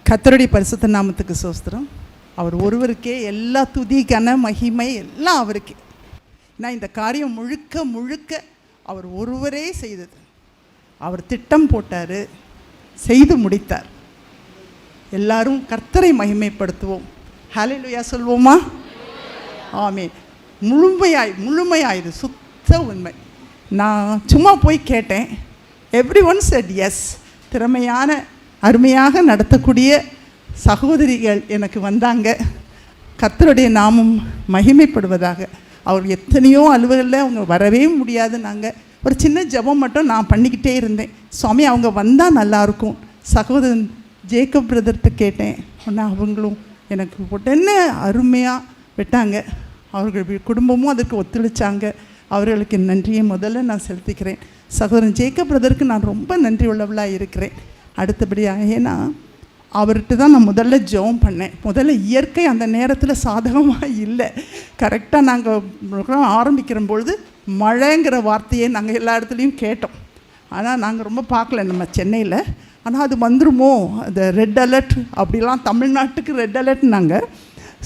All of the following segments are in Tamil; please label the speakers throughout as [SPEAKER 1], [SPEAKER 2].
[SPEAKER 1] கர்த்தருடைய பரிசுத்த நாமத்துக்கு ஸ்தோத்திரம். அவர் ஒருவருக்கே எல்லா துதி கன மகிமை எல்லாம் அவருக்கே. நான் இந்த காரியம் முழுக்க முழுக்க அவர் ஒருவரே செய்தது. அவர் திட்டம் போட்டார், செய்து முடித்தார். எல்லாரும் கர்த்தரை மகிமைப்படுத்துவோம். ஹல்லேலூயா சொல்வோமா? ஆமென். முழுமையாய் இது சுத்த உண்மை. நான் சும்மா போய் கேட்டேன். Every one said yes. திறமையான அருமையாக நடத்தக்கூடிய சகோதரிகள் எனக்கு வந்தாங்க. கர்த்தருடைய நாமம் மகிமைப்படுவதாக. அவர் எத்தனையோ அலுவலில் அவங்க வரவே முடியாது. நாங்கள் ஒரு சின்ன ஜெபம் மட்டும் நான் பண்ணிக்கிட்டே இருந்தேன். சுவாமி அவங்க வந்தால் நல்லாயிருக்கும். சகோதரன் ஜேக்கப் பிரதர்கிட்ட கேட்டேன். ஆனால் அவங்களும் எனக்கு உடனே அருமையாக விட்டாங்க. அவர்கள் குடும்பமும் அதுக்கு ஒத்துழைச்சாங்க. அவர்களுக்கு நன்றியை முதல்ல நான் செலுத்திக்கிறேன். சகோதரன் ஜேக்கப் பிரதருக்கு நான் ரொம்ப நன்றி உள்ளவளாக இருக்கிறேன். அடுத்தபடியாக ஏன்னா அவர்கிட்ட தான் நான் முதல்ல ஜெபம் பண்ணேன். முதல்ல இயற்கை அந்த நேரத்தில் சாதகமாக இல்லை. கரெக்டாக நாங்கள் ஆரம்பிக்கிற பொழுது மழைங்கிற வார்த்தையை நாங்கள் எல்லா இடத்துலையும் கேட்டோம். ஆனால் நாங்கள் ரொம்ப பார்க்கல நம்ம சென்னையில். ஆனால் அது வந்துருமோ, அந்த ரெட் அலர்ட் அப்படிலாம் தமிழ்நாட்டுக்கு ரெட் அலர்ட்னாங்க.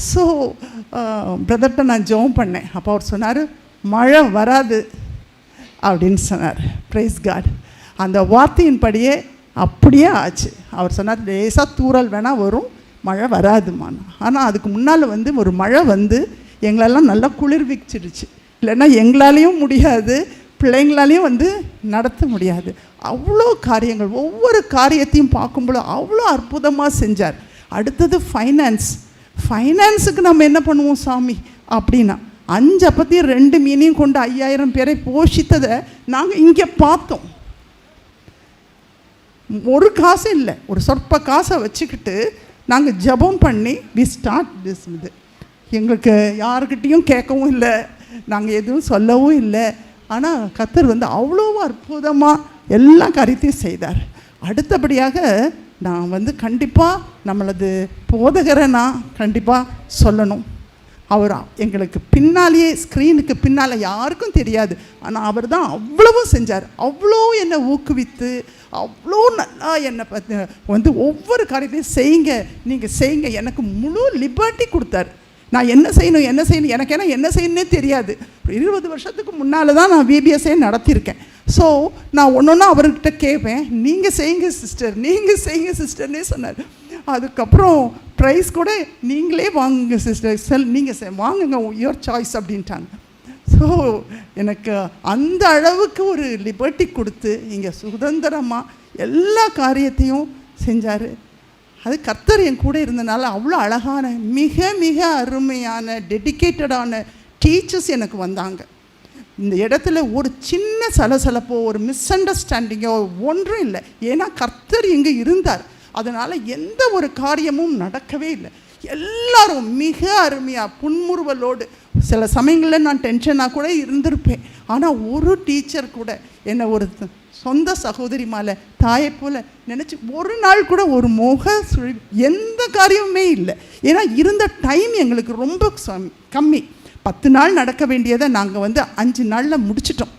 [SPEAKER 1] ஸோ பிரதர்கிட்ட நான் ஜெபம் பண்ணேன். அப்போ அவர் சொன்னார் மழை வராது அப்படின்னு சொன்னார். Praise God. அந்த வார்த்தையின்படியே அப்படியே ஆச்சு. அவர் சொன்னார் லேசாக தூறல் வேணால் வரும், மழை வராதுமான். ஆனால் அதுக்கு முன்னால் ஒரு மழை எங்களெல்லாம் நல்லா குளிர்விச்சிடுச்சு. இல்லைன்னா எங்களாலேயும் முடியாது, பிள்ளைங்களாலேயும் நடத்த முடியாது. அவ்வளோ காரியங்கள், ஒவ்வொரு காரியத்தையும் பார்க்கும்போது அவ்வளோ அற்புதமாக செஞ்சார். அடுத்தது ஃபைனான்ஸுக்கு நம்ம என்ன பண்ணுவோம் சாமி அப்படின்னா 5 அப்பத்தையும் 2 மீனையும் கொண்டு 5000 பேரை போஷித்ததை நாங்கள் இங்கே பார்த்தோம். ஒரு காசு இல்லை, ஒரு சொற்ப காசை வச்சுக்கிட்டு நாங்கள் ஜெபம் பண்ணி வி ஸ்டார்ட் திஸ். இது எங்களுக்கு யாருக்கிட்டேயும் கேட்கவும் இல்லை, நாங்கள் எதுவும் சொல்லவும் இல்லை. ஆனால் கர்த்தர் அவ்வளோ அற்புதமாக எல்லா காரியத்தையும் செய்தார். அடுத்தபடியாக நான் கண்டிப்பாக நம்மளது போதகரை நான் கண்டிப்பாக சொல்லணும். அவர் எங்களுக்கு பின்னாலேயே, ஸ்க்ரீனுக்கு பின்னால் யாருக்கும் தெரியாது, ஆனால் அவர் தான் அவ்வளவும் செஞ்சார். அவ்வளோ என்னை ஊக்குவித்து அவ்வளோ நல்லா என்னை ஒவ்வொரு காரியத்தையும் செய்யுங்க, நீங்கள் செய்யுங்க, எனக்கு முழு லிபர்ட்டி கொடுத்தார். நான் என்ன செய்யணும் எனக்கு ஏன்னா என்ன செய்யணுன்னே தெரியாது. 20 வருஷத்துக்கு முன்னால் தான் நான் விபிஎஸ்ஏ நடத்தியிருக்கேன். ஸோ நான் ஒன்று அவர்கிட்ட கேட்பேன், நீங்கள் செய்யுங்க சிஸ்டர்னே சொன்னார். அதுக்கப்புறம் ப்ரைஸ் கூட நீங்களே வாங்குங்க சிஸ்டர், நீங்கள் வாங்குங்க, யுவர் சாய்ஸ் அப்படின்ட்டாங்க. ஸோ எனக்கு அந்த அளவுக்கு ஒரு லிபர்ட்டி கொடுத்து இங்கே சுதந்திரமாக எல்லா காரியத்தையும் செஞ்சார். அது கர்த்தர் என் கூட இருந்தனால அவ்வளோ அழகான மிக மிக அருமையான டெடிக்கேட்டடான டீச்சர்ஸ் எனக்கு வந்தாங்க. இந்த இடத்துல ஒரு சின்ன சலசலப்போ ஒரு மிஸ் அண்டர்ஸ்டாண்டிங்கோ ஒன்றும் இல்லை. ஏன்னா கர்த்தர் இங்கே இருந்தார். அதனால் எந்த ஒரு காரியமும் நடக்கவே இல்லை. எல்லாரும் மிக அருமையாக புன்முறுவலோடு, சில சமயங்களில் நான் டென்ஷனாக கூட இருந்திருப்பேன். ஆனால் ஒரு டீச்சர் கூட என்னை ஒரு சொந்த சகோதரி மேலே தாயை போல் நினச்சி ஒரு நாள் கூட ஒரு எந்த காரியமுமே இல்லை. ஏன்னா இருந்த டைம் எங்களுக்கு ரொம்ப கம்மி. 10 நாள் நடக்க வேண்டியதை நாங்கள் 5 நாளில் முடிச்சிட்டோம்.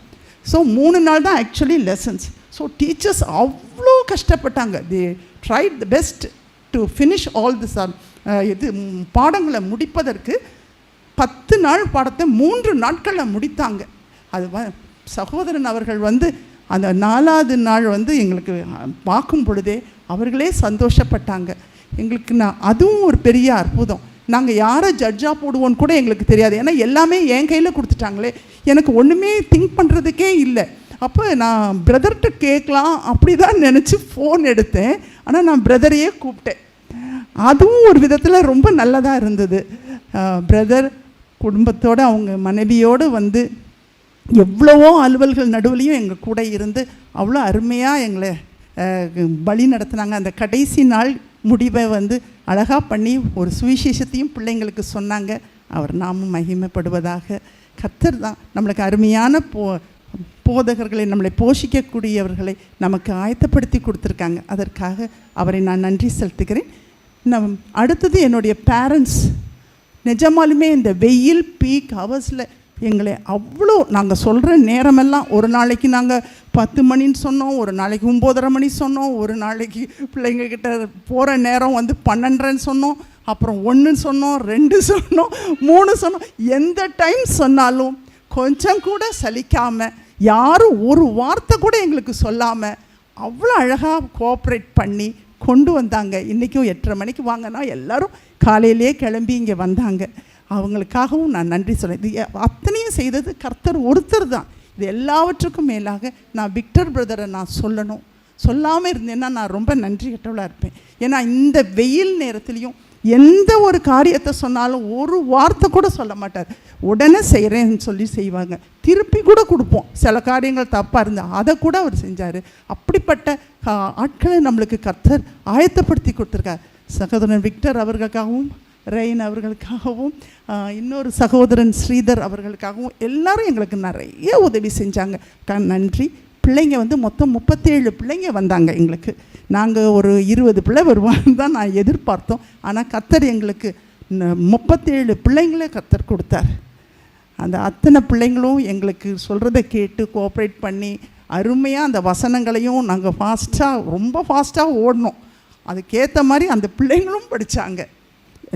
[SPEAKER 1] ஸோ 3 நாள் தான் ஆக்சுவலி லெசன்ஸ். ஸோ டீச்சர்ஸ் அவ்வளோ கஷ்டப்பட்டாங்க. They tried the best to finish all this. பாடங்களை முடிப்பதற்கு 10 நாள் பாடத்தை 3 நாட்களில் முடித்தாங்க. அது சகோதரன் அவர்கள் அந்த 4வது நாள் எங்களுக்கு பார்க்கும் பொழுதே அவர்களே சந்தோஷப்பட்டாங்க. எங்களுக்கு அதுவும் ஒரு பெரிய அற்புதம். நாங்கள் யாரை ஜட்ஜாக போடுவோன்னு கூட எங்களுக்கு தெரியாது. ஏன்னா எல்லாமே என் கையில் கொடுத்துட்டாங்களே, எனக்கு ஒன்றுமே திங்க் பண்ணுறதுக்கே இல்லை. அப்போ நான் பிரதர்கிட்ட கேட்கலாம் அப்படி தான் நினச்சி ஃபோன் எடுத்தேன். ஆனால் நான் பிரதரையே கூப்பிட்டேன். அதுவும் ஒரு விதத்தில் ரொம்ப நல்லதாக இருந்தது. பிரதர் குடும்பத்தோடு அவங்க மனைவியோடு எவ்வளவோ அலுவல்கள் நடுவுலையும் எங்கள் கூட இருந்து அவ்வளோ அருமையாக எங்களை வழி நடத்தினாங்க. அந்த கடைசி நாள் முடிவை அழகாக பண்ணி ஒரு சுவிசேஷத்தையும் பிள்ளைங்களுக்கு சொன்னாங்க. அவர் நாமும் மகிமைப்படுவதாக. கர்த்தர் தான் நம்மளுக்கு அருமையான போதகர்களை, நம்மளை போஷிக்கக்கூடியவர்களை நமக்கு ஆயத்தப்படுத்தி கொடுத்துருக்காங்க. அதற்காக அவரை நான் நன்றி செலுத்துகிறேன். அடுத்தது என்னுடைய பேரண்ட்ஸ். நிஜமாலுமே இந்த வெயில் பீக் ஹவர்ஸில் எங்களை அவ்வளோ நாங்கள் சொல்கிற நேரமெல்லாம் ஒரு நாளைக்கு நாங்கள் 10 மணின்னு சொன்னோம், ஒரு நாளைக்கு 9:30 மணி சொன்னோம், ஒரு நாளைக்கு பிள்ளைங்கக்கிட்ட போகிற நேரம் வந்து 12:30 சொன்னோம், அப்புறம் 1 சொன்னோம், 2 சொன்னோம், 3 சொன்னோம். எந்த டைம் சொன்னாலும் கொஞ்சம் கூட சலிக்காமல், யாரும் ஒரு வார்த்தை கூட எங்களுக்கு சொல்லாமல் அவ்வளோ அழகாக கோஆப்ரேட் பண்ணி கொண்டு வந்தாங்க. இன்றைக்கும் 8:30 மணிக்கு வாங்கன்னா எல்லோரும் காலையிலே கிளம்பி இங்கே வந்தாங்க. அவங்களுக்காகவும் நான் நன்றி சொல்கிறேன். இது அத்தனையும் செய்தது கர்த்தர் ஒருத்தர் தான். இது எல்லாவற்றுக்கும் மேலாக நான் விக்டர் பிரதரை நான் சொல்லணும். சொல்லாமல் இருந்தேன்னா நான் ரொம்ப நன்றி கெட்டவளாக இருப்பேன். ஏன்னா இந்த வெயில் நேரத்துலையும் எந்த ஒரு காரியத்தை சொன்னாலும் ஒரு வார்த்தை கூட சொல்ல மாட்டார். உடனே செய்கிறேன்னு சொல்லி செய்வாங்க. திருப்பி கூட கொடுப்போம். சில காரியங்கள் தப்பாக இருந்தால் அதை கூட அவர் செஞ்சார். அப்படிப்பட்ட ஆட்களை நம்மளுக்கு கர்த்தர் ஆயத்தப்படுத்தி கொடுத்துருக்கார். சகோதரன் விக்டர் அவர்களுக்காகவும், ரெயின் அவர்களுக்காகவும், இன்னொரு சகோதரன் ஸ்ரீதர் அவர்களுக்காகவும் எல்லாரும் எங்களுக்கு நிறைய உதவி செஞ்சாங்க. நன்றி. பிள்ளைங்க வந்து மொத்தம் 37 பிள்ளைங்க வந்தாங்க எங்களுக்கு. நாங்கள் ஒரு 20 பிள்ளை வருவான்னு தான் நான் எதிர்பார்த்தோம். ஆனால் கர்த்தர் எங்களுக்கு 37 பிள்ளைங்களே கர்த்தர் கொடுத்தார். அந்த அத்தனை பிள்ளைங்களும் எங்களுக்கு சொல்கிறத கேட்டு கோஆப்ரேட் பண்ணி அருமையாக அந்த வசனங்களையும் நாங்கள் ரொம்ப ஃபாஸ்ட்டாக ஓடணும். அதுக்கேற்ற மாதிரி அந்த பிள்ளைங்களும் படித்தாங்க.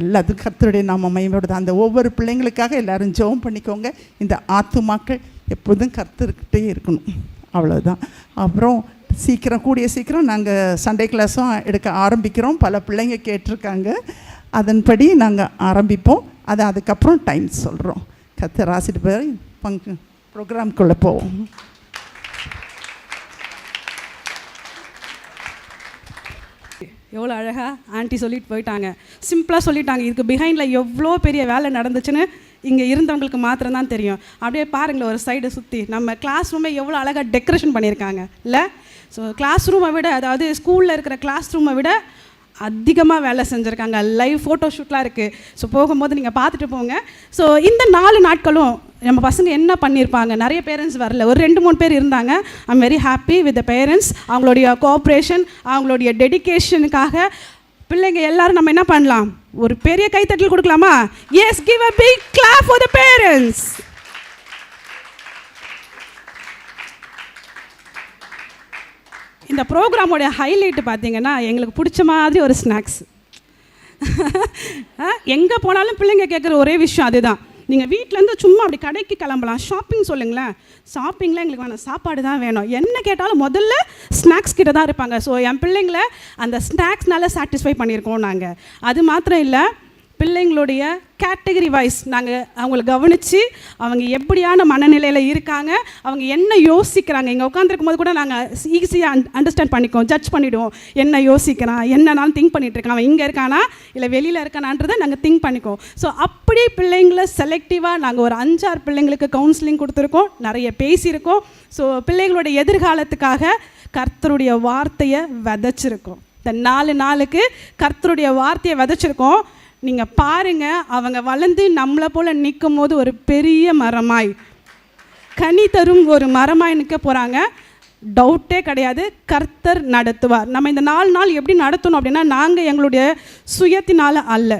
[SPEAKER 1] எல்லாத்துக்கும் கர்த்தருடைய நாம மகிமைப்படுது. அந்த ஒவ்வொரு பிள்ளைங்களுக்காக எல்லோரும் ஜெபம் பண்ணிக்கோங்க. இந்த ஆத்துமாக்கள் எப்போதும் கர்த்தர்கிட்டே இருக்கணும். அவ்வளோதான். அப்புறம் கூடிய சீக்கிரம் நாங்கள் சண்டே கிளாஸும் எடுக்க ஆரம்பிக்கிறோம். பல பிள்ளைங்க கேட்டிருக்காங்க. அதன்படி நாங்கள் ஆரம்பிப்போம். அதுக்கப்புறம் டைம் சொல்கிறோம். கர்த்தர் ஆசீர்வதிப்பார். ப்ரோக்ராம்குள்ளே போவோம்.
[SPEAKER 2] எவ்வளோ அழகாக ஆண்டி சொல்லிட்டு போயிட்டாங்க. சிம்பிளாக சொல்லிட்டாங்க. இதுக்கு பிஹைண்டில் எவ்வளோ பெரிய வேலை நடந்துச்சுன்னு இங்கே இருந்தவங்களுக்கு மாத்திரம்தான் தெரியும். அப்படியே பாருங்களேன், ஒரு சைடு சுற்றி நம்ம கிளாஸ் ரூமை எவ்வளோ அழகாக டெக்கரேஷன் பண்ணியிருக்காங்க இல்லை? ஸோ கிளாஸ் ரூமை விட, அதாவது ஸ்கூலில் இருக்கிற கிளாஸ் ரூமை விட அதிகமாக வேலை செஞ்சுருக்காங்க. லைவ் ஃபோட்டோ ஷூட்லாம் இருக்குது. ஸோ போகும்போது நீங்கள் பார்த்துட்டு போங்க. ஸோ இந்த 4 நாட்களும் நம்ம பசங்க என்ன பண்ணியிருப்பாங்க? நிறைய பேரண்ட்ஸ் வரல, ஒரு 2-3 பேர் இருந்தாங்க. I'm very happy with the parents. அவங்களுடைய கோஆப்ரேஷன், அவங்களுடைய டெடிகேஷனுக்காக பிள்ளைங்க எல்லாரும் நம்ம என்ன பண்ணலாம்? ஒரு பெரிய கைத்தட்டல் கொடுக்கலாமா? Yes, give a big clap for the parents. இந்த ப்ரோக்ராமோடைய ஹைலைட்டு பார்த்தீங்கன்னா, எங்களுக்கு பிடிச்ச மாதிரி ஒரு ஸ்நாக்ஸ். எங்கே போனாலும் பிள்ளைங்க கேட்குற ஒரே விஷயம் அதுதான். நீங்கள் வீட்டிலேருந்து சும்மா அப்படி கடைக்கு கிளம்பலாம், ஷாப்பிங் சொல்லுங்களேன். ஷாப்பிங்கில் எங்களுக்கு வேணும், சாப்பாடு தான் வேணும். என்ன கேட்டாலும் முதல்ல ஸ்நாக்ஸ் கிட்ட தான் இருப்பாங்க. ஸோ என் பிள்ளைங்களை அந்த ஸ்நாக்ஸ்னால சாட்டிஸ்ஃபை பண்ணியிருக்கோம் நாங்கள். அது மாத்திரம் இல்லை, பிள்ளைங்களுடைய கேட்டகரி வைஸ் நாங்கள் அவங்கள கவனித்து அவங்க எப்படியான மனநிலையில் இருக்காங்க, அவங்க என்ன யோசிக்கிறாங்க. இங்கே உட்காந்துருக்கும் போது கூட நாங்கள் ஈஸியாக அண்டர்ஸ்டாண்ட் பண்ணிக்குவோம், ஜட்ஜ் பண்ணிவிடுவோம். என்ன யோசிக்கிறான், என்னன்னாலும் திங்க் பண்ணிகிட்ருக்கான், அவன் இங்கே இருக்கானா இல்லை வெளியில் இருக்கானான்றதை நாங்கள் திங்க் பண்ணிக்குவோம். ஸோ அப்படி பிள்ளைங்களை செலக்டிவாக நாங்கள் ஒரு 5-6 பிள்ளைங்களுக்கு கவுன்சிலிங் கொடுத்துருக்கோம், நிறைய பேசியிருக்கோம். ஸோ பிள்ளைங்களுடைய எதிர்காலத்துக்காக கர்த்தருடைய வார்த்தையை விதைச்சிருக்கோம். இந்த 4 நாளுக்கு கர்த்தருடைய வார்த்தையை விதைச்சிருக்கோம். நீங்கள் பாருங்கள், அவங்க வளர்ந்து நம்மளை போல் நிற்கும் போது ஒரு பெரிய மரமாய், கனி தரும் ஒரு மரமாய் நிற்க போகிறாங்க. டவுட்டே கிடையாது. கர்த்தர் நடத்துவார். நம்ம இந்த 4 நாள் எப்படி நடத்தணும் அப்படின்னா, நாங்கள் எங்களுடைய சுயத்தினால அல்ல,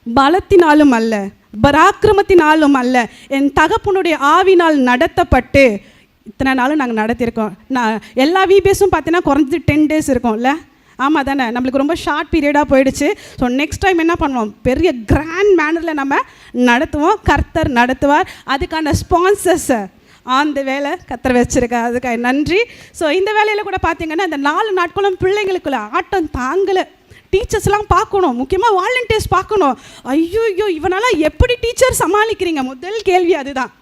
[SPEAKER 2] பலத்தினாலும் அல்ல, பராக்கிரமத்தினாலும் அல்ல, என் தகப்பனுடைய ஆவினால் நடத்தப்பட்டு இத்தனை நாளும் நாங்கள் நடத்தியிருக்கோம். எல்லா விபிஎஸும் பார்த்தீங்கன்னா குறைஞ்சது 10 days இருக்கும்ல. ஆமாம் தானே? நம்மளுக்கு ரொம்ப ஷார்ட் பீரியடாக போயிடுச்சு. ஸோ நெக்ஸ்ட் டைம் என்ன பண்ணுவோம்? பெரிய கிராண்ட் மேனரில் நம்ம நடத்துவோம். கர்த்தர் நடத்துவார். அதுக்கான ஸ்பான்சர்ஸை அந்த வேலை கர்த்தர் வச்சுருக்கா, அதுக்காக நன்றி. ஸோ இந்த வேலையில் கூட பார்த்தீங்கன்னா, இந்த 4 நாட்களும் பிள்ளைங்களுக்குள்ள ஆட்டம் தாங்கலை. டீச்சர்ஸ்லாம் பார்க்கணும், முக்கியமாக வாலண்டியர்ஸ் பார்க்கணும். ஐயோ இவனால எப்படி டீச்சர் சமாளிக்கிறீங்க? முதல் கேள்வி அதுதான்.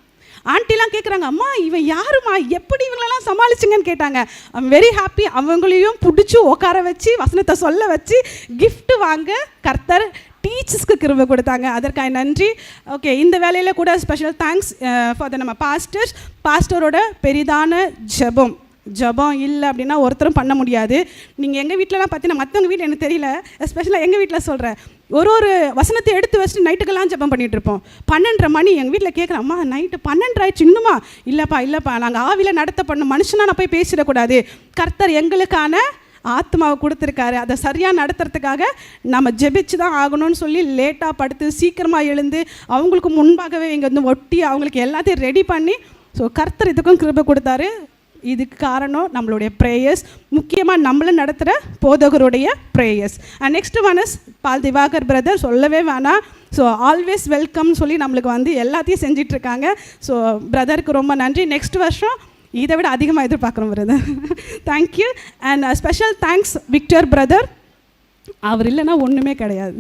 [SPEAKER 2] ஆண்டிலாம் கேட்குறாங்க, அம்மா இவன் யாருமா, எப்படி இவங்களெல்லாம் சமாளிச்சிங்கன்னு கேட்டாங்க. I'm very happy. அவங்களையும் பிடிச்சி உட்கார வச்சு வசனத்தை சொல்ல வச்சு கிஃப்ட் வாங்க கர்த்தர் டீச்சர்ஸ்க்கு கிருபை கொடுத்தாங்க. அதற்காக நன்றி. ஓகே, இந்த வேலையில் கூட ஸ்பெஷல் தேங்க்ஸ் ஃபார் த நம்ம பாஸ்டரோட பெரிதான ஜபம் இல்லை அப்படின்னா ஒருத்தரும் பண்ண முடியாது. நீங்கள் எங்கள் வீட்டிலலாம் பார்த்தீங்கன்னா, மற்றவங்க வீட்டில் எனக்கு தெரியல, எஸ்பெஷலாக எங்கள் வீட்டில் சொல்கிறேன், ஒரு வசனத்தை எடுத்து வச்சுட்டு நைட்டுக்கெல்லாம் ஜபம் பண்ணிகிட்டு இருப்போம். 12:30 மணி எங்கள் வீட்டில் கேட்குறேன், அம்மா நைட்டு 12 ஆயிடுச்சு இன்னுமா? இல்லைப்பா நாங்கள் ஆவியில் நடத்தப்படணும், மனுஷனாக நான் போய் பேசிடக்கூடாது. கர்த்தர் எங்களுக்கான ஆத்மாவை கொடுத்துருக்காரு. அதை சரியாக நடத்துறதுக்காக நம்ம ஜெபிச்சு தான் ஆகணும்னு சொல்லி லேட்டாக படுத்து சீக்கிரமாக எழுந்து அவங்களுக்கு முன்பாகவே இங்கே வந்து ஒட்டி அவங்களுக்கு எல்லாத்தையும் ரெடி பண்ணி, ஸோ கர்த்தர் இதுக்கும் கிருபை கொடுத்தாரு. இதுக்கு காரணம் நம்மளுடைய ப்ரேயர்ஸ், முக்கியமாக நம்மளை நடத்துகிற போதகருடைய prayers. And next one is Paul Diwakar brother, சொல்லவே வேணாம். ஸோ ஆல்வேஸ் வெல்கம் சொல்லி நம்மளுக்கு வந்து எல்லாத்தையும் செஞ்சிட்ருக்காங்க. ஸோ பிரதருக்கு ரொம்ப நன்றி. நெக்ஸ்ட் வருஷம் இதை விட அதிகமாக எதிர்பார்க்குறோம் brother. Thank you. And special thanks Victor brother. அவர் இல்லைன்னா ஒன்றுமே கிடையாது.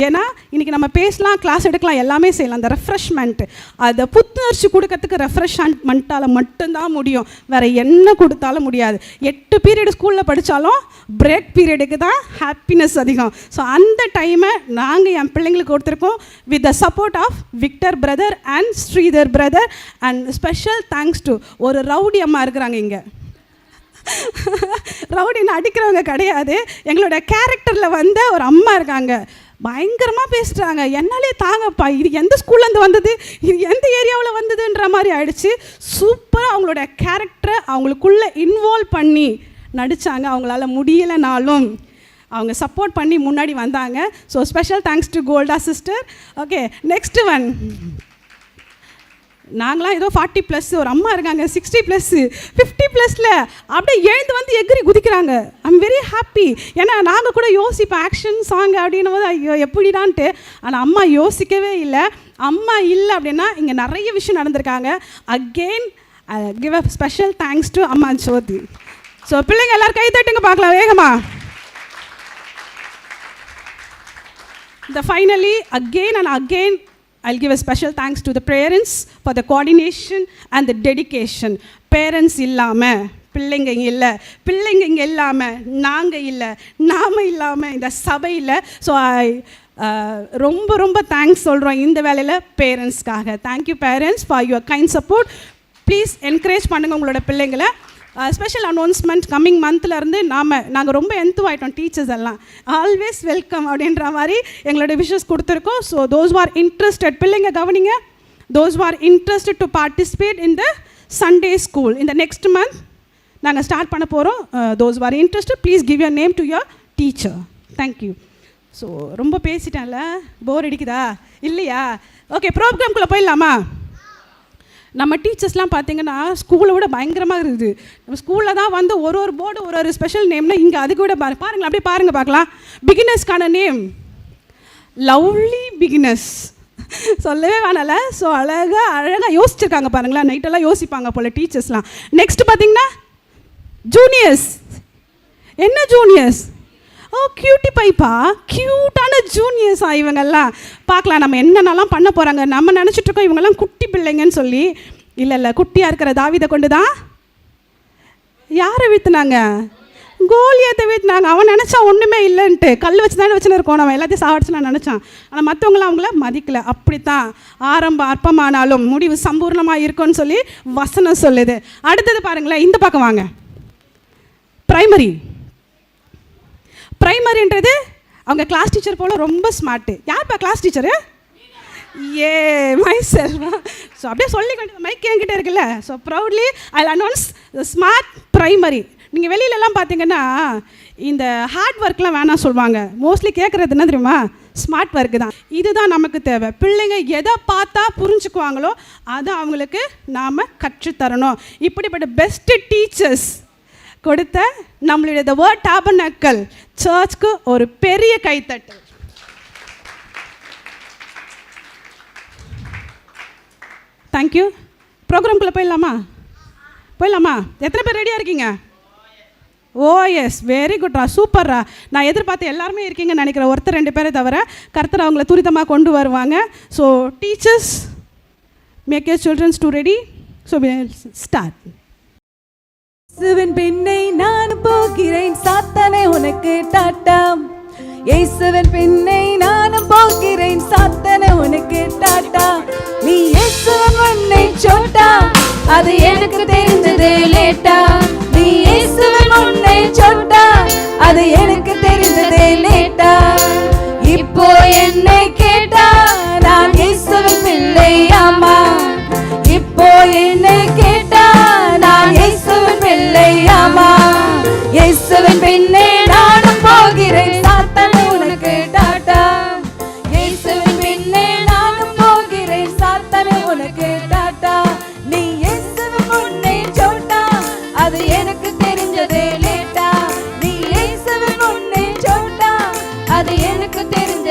[SPEAKER 2] ஏன்னா இன்றைக்கி நம்ம பேசலாம், கிளாஸ் எடுக்கலாம், எல்லாமே செய்யலாம். அந்த ரெஃப்ரெஷ்மெண்ட்டு, அதை புத்துணர்ச்சி கொடுக்கறதுக்கு ரெஃப்ரெஷ்மெண்ட்டால் மட்டும்தான் முடியும். வேறு என்ன கொடுத்தாலும் முடியாது. 8 பீரியட் ஸ்கூலில் படித்தாலும் பிரேக் பீரியடுக்கு தான் ஹாப்பினஸ் அதிகம். ஸோ அந்த டைமை நாங்கள் என் பிள்ளைங்களுக்கு கொடுத்துருக்கோம் with the support of Victor brother and Sridhar brother. And special thanks to ஒரு ரவுடி அம்மா இருக்கிறாங்க இங்கே. ரவுடின்னு அடிக்கிறவங்க கிடையாது, எங்களோட கேரக்டரில் வந்த ஒரு அம்மா இருக்காங்க. பயங்கரமாக பேசுகிறாங்க. என்னாலே தாங்கப்பா, இது எந்த ஸ்கூல்லேருந்து வந்தது, இது எந்த ஏரியாவில் வந்ததுன்ற மாதிரி ஆயிடுச்சு. சூப்பராக அவங்களோட கேரக்டரை அவங்களுக்குள்ளே இன்வால்வ் பண்ணி நடித்தாங்க. அவங்களால முடியலைனாலும் அவங்க சப்போர்ட் பண்ணி முன்னாடி வந்தாங்க. So special thanks to Golda sister. Okay, next one. நாங்களாம் ஏதோ 40+ ஒரு அம்மா இருக்காங்க 60+, 50+ல அப்படியே எழுந்து வந்து எகிரி குதிக்கிறாங்க. I'm very happy. ஏன்னா நாங்கள் கூட யோசிப்போம் ஆக்ஷன் சாங் அப்படின்னும் போது ஐயோ எப்படிடான்ட்டு. ஆனால் அம்மா யோசிக்கவே இல்லை. அம்மா இல்லை அப்படின்னா இங்கே நிறைய விஷயம் நடந்திருக்காங்க. Again give a special thanks to அம்மா ஜோதி. ஸோ பிள்ளைங்க எல்லோரும் கை தட்டுங்க பார்க்கலாம் வேகமா. Finally, again and again, I'll give a special thanks to the parents for the coordination and the dedication. Parents இல்லாமல் பிள்ளைங்க இல்லை, பிள்ளைங்க இங்கே இல்லாமல் நாங்கள் இல்லை, நாம் இல்லாமல் இந்த சபை இல்லை. ஸோ ரொம்ப ரொம்ப தேங்க்ஸ் சொல்கிறோம் இந்த வேலையில் பேரண்ட்ஸ்க்காக. Thank you parents for your kind support. Please encourage பண்ணுங்கள் உங்களோட பிள்ளைங்களை. ஸ்பெஷல் அனௌன்ஸ்மெண்ட் கம்மிங் மந்த்லேருந்து நாங்கள் ரொம்ப ஆகிட்டோம். டீச்சர்ஸ் எல்லாம் ஆல்வேஸ் வெல்கம் அப்படின்ற மாதிரி எங்களோட விஷஸ் கொடுத்துருக்கோம். ஸோ தோஸ் ஆர் இன்ட்ரெஸ்டட், பிள்ளைங்க கவனிங்க, those are interested to participate in the Sunday school இந்த நெக்ஸ்ட் மந்த் நாங்கள் ஸ்டார்ட் பண்ண போகிறோம். Those are interested, please give your name to your teacher. Thank you. So ரொம்ப பேசிட்டேன்ல, போர் அடிக்குதா இல்லையா? ஓகே, ப்ரோக்ராம்குள்ளே போயிடலாமா? நம்ம டீச்சர்ஸ்லாம் பார்த்தீங்கன்னா ஸ்கூலை விட பயங்கரமாக இருக்குது. நம்ம ஸ்கூலில் தான் வந்து ஒரு போர்டு ஒரு ஸ்பெஷல் நேம்னா இங்கே அதுக்கு விட பாருங்களேன், அப்படியே பாருங்கள் பார்க்கலாம். பிகினர்ஸ்க்கான நேம் லவ்லி பிகினர்ஸ், சொல்லவே வேணால. ஸோ அழகாக யோசிச்சிருக்காங்க பாருங்களேன். நைட்டெல்லாம் யோசிப்பாங்க போல் டீச்சர்ஸ்லாம். நெக்ஸ்ட் பார்த்தீங்கன்னா ஜூனியர்ஸ். என்ன ஜூனியர்ஸ்? ஓ கியூட்டி பைப்பா, க்யூட்டான ஜூனியர்ஸா இவங்கெல்லாம். பார்க்கலாம் நம்ம என்னென்னலாம் பண்ண போகிறாங்க. நம்ம நினச்சிட்ருக்கோம் இவங்கெல்லாம் குட்டி பிள்ளைங்கன்னு சொல்லி. இல்லை குட்டியாக இருக்கிற தாவீதை கொண்டு தான் யாரை வீழ்த்தினாங்க? கோலியாத்தை வீழ்த்தினாங்க. அவன் நினச்சா ஒன்றுமே இல்லைன்ட்டு, கல் வச்சு தானே வச்சுன்னு இருக்கோம், அவன் எல்லாத்தையும் சாவடிச்சு நான் நினச்சான். ஆனால் மற்றவங்களாம் அவங்கள மதிக்கலை. அப்படித்தான் ஆரம்பம் அற்பமானாலும் முடிவு சம்பூர்ணமாக இருக்கும்னு சொல்லி வசனம் சொல்லுது. அடுத்தது பாருங்களேன், இந்த பக்கம் வாங்க. பிரைமரின்றது அவங்க கிளாஸ் டீச்சர் போல் ரொம்ப ஸ்மார்ட்டு. யார்ப்பா கிளாஸ் டீச்சரு? ஏ மை செல்வா. ஸோ அப்படியே சொல்லி கொண்டு மைக் என்கிட்ட இருக்குல்ல. So proudly I announce smart primary. நீங்கள் வெளியிலலாம் பார்த்தீங்கன்னா இந்த ஹார்ட் ஒர்க்லாம் வேணாம் சொல்லுவாங்க. மோஸ்ட்லி கேட்குறது என்ன தெரியுமா? ஸ்மார்ட் ஒர்க்கு தான். இதுதான் நமக்கு தேவை. பிள்ளைங்க எதை பார்த்தா புரிஞ்சுக்குவாங்களோ அதை அவங்களுக்கு நாம் கற்றுத்தரணும். இப்படிப்பட்ட பெஸ்ட்டு டீச்சர்ஸ் கொடுத்த நம்மளுடைய த வேர்ட் டாபர்னக்கல் சர்ச்சுக்கு ஒரு பெரிய கைத்தட்டு. தேங்க்யூ. ப்ரோக்ராம்குள்ளே போயிடலாமா? எத்தனை பேர் ரெடியாக இருக்கீங்க? ஓ எஸ், வெரி குட்ரா, சூப்பர்ரா. நான் எதிர்பார்த்து எல்லாருமே இருக்கீங்கன்னு நினைக்கிறேன். ஒருத்தர் 2 பேரை தவிர கர்த்தர் அவங்கள துரிதமாக கொண்டு வருவாங்க. So teachers make your childrens to ready. So start.
[SPEAKER 3] இயேசுவின் பின்னே நான் போகிறேன், சாத்தானே உனக்கு டாட்டா. இயேசுவின் பின்னே நானும் போகிறேன், சாத்தானே உனக்கு டாட்டா. நீ இயேசுவின் முன்னே சோட்டா, அது எனக்கு தெரிந்ததே லேட்டா. நீ இயேசுவின் முன்னே சோட்டா, அது எனக்கு தெரிந்ததே லேட்டா. இப்போ என்னை கேட்டா நான் இயேசுவின் பிள்ளையாமா. இப்போ என்னை கேட்டா நான் இயேசுவின் பிள்ளையாமா. இயேசுவின் பின்னே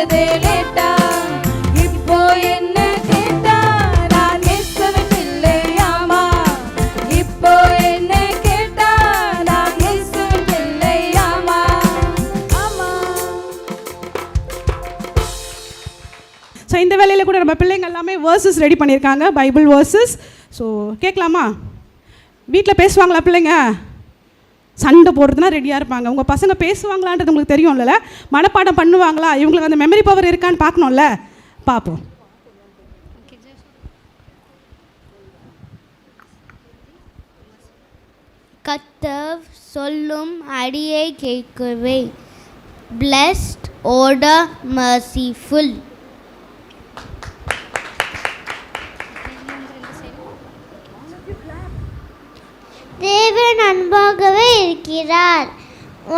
[SPEAKER 3] செஞ்சதே லேட்டா, இப்போ என்ன கேட்டா நான் இயேசுவின் பிள்ளையாமா, இப்போ என்ன கேட்டா நான் இயேசுவின் பிள்ளையாமா, ஆமா.
[SPEAKER 2] ஸோ இந்த வேலையில் கூட நம்ம பிள்ளைங்க எல்லாமே வேர்சஸ் ரெடி பண்ணியிருக்காங்க, பைபிள் வேர்சஸ். ஸோ கேட்கலாமா? வீட்டில் பேசுவாங்களா பிள்ளைங்க? சண்டை போடுறதுனா ரெடியாக இருப்பாங்க. உங்கள் பசங்க பேசுவாங்களான்றது உங்களுக்கு தெரியும்ல, மனப்பாடம் பண்ணுவாங்களா, இவங்களுக்கு அந்த மெமரி பவர் இருக்கான்னு பார்க்கணும்ல, பார்ப்போம்.
[SPEAKER 4] கர்த்தர் சொல்லும் அடியை கேட்கவே, blessed order merciful. தேவன் அன்பாகவே இருக்கிறார்.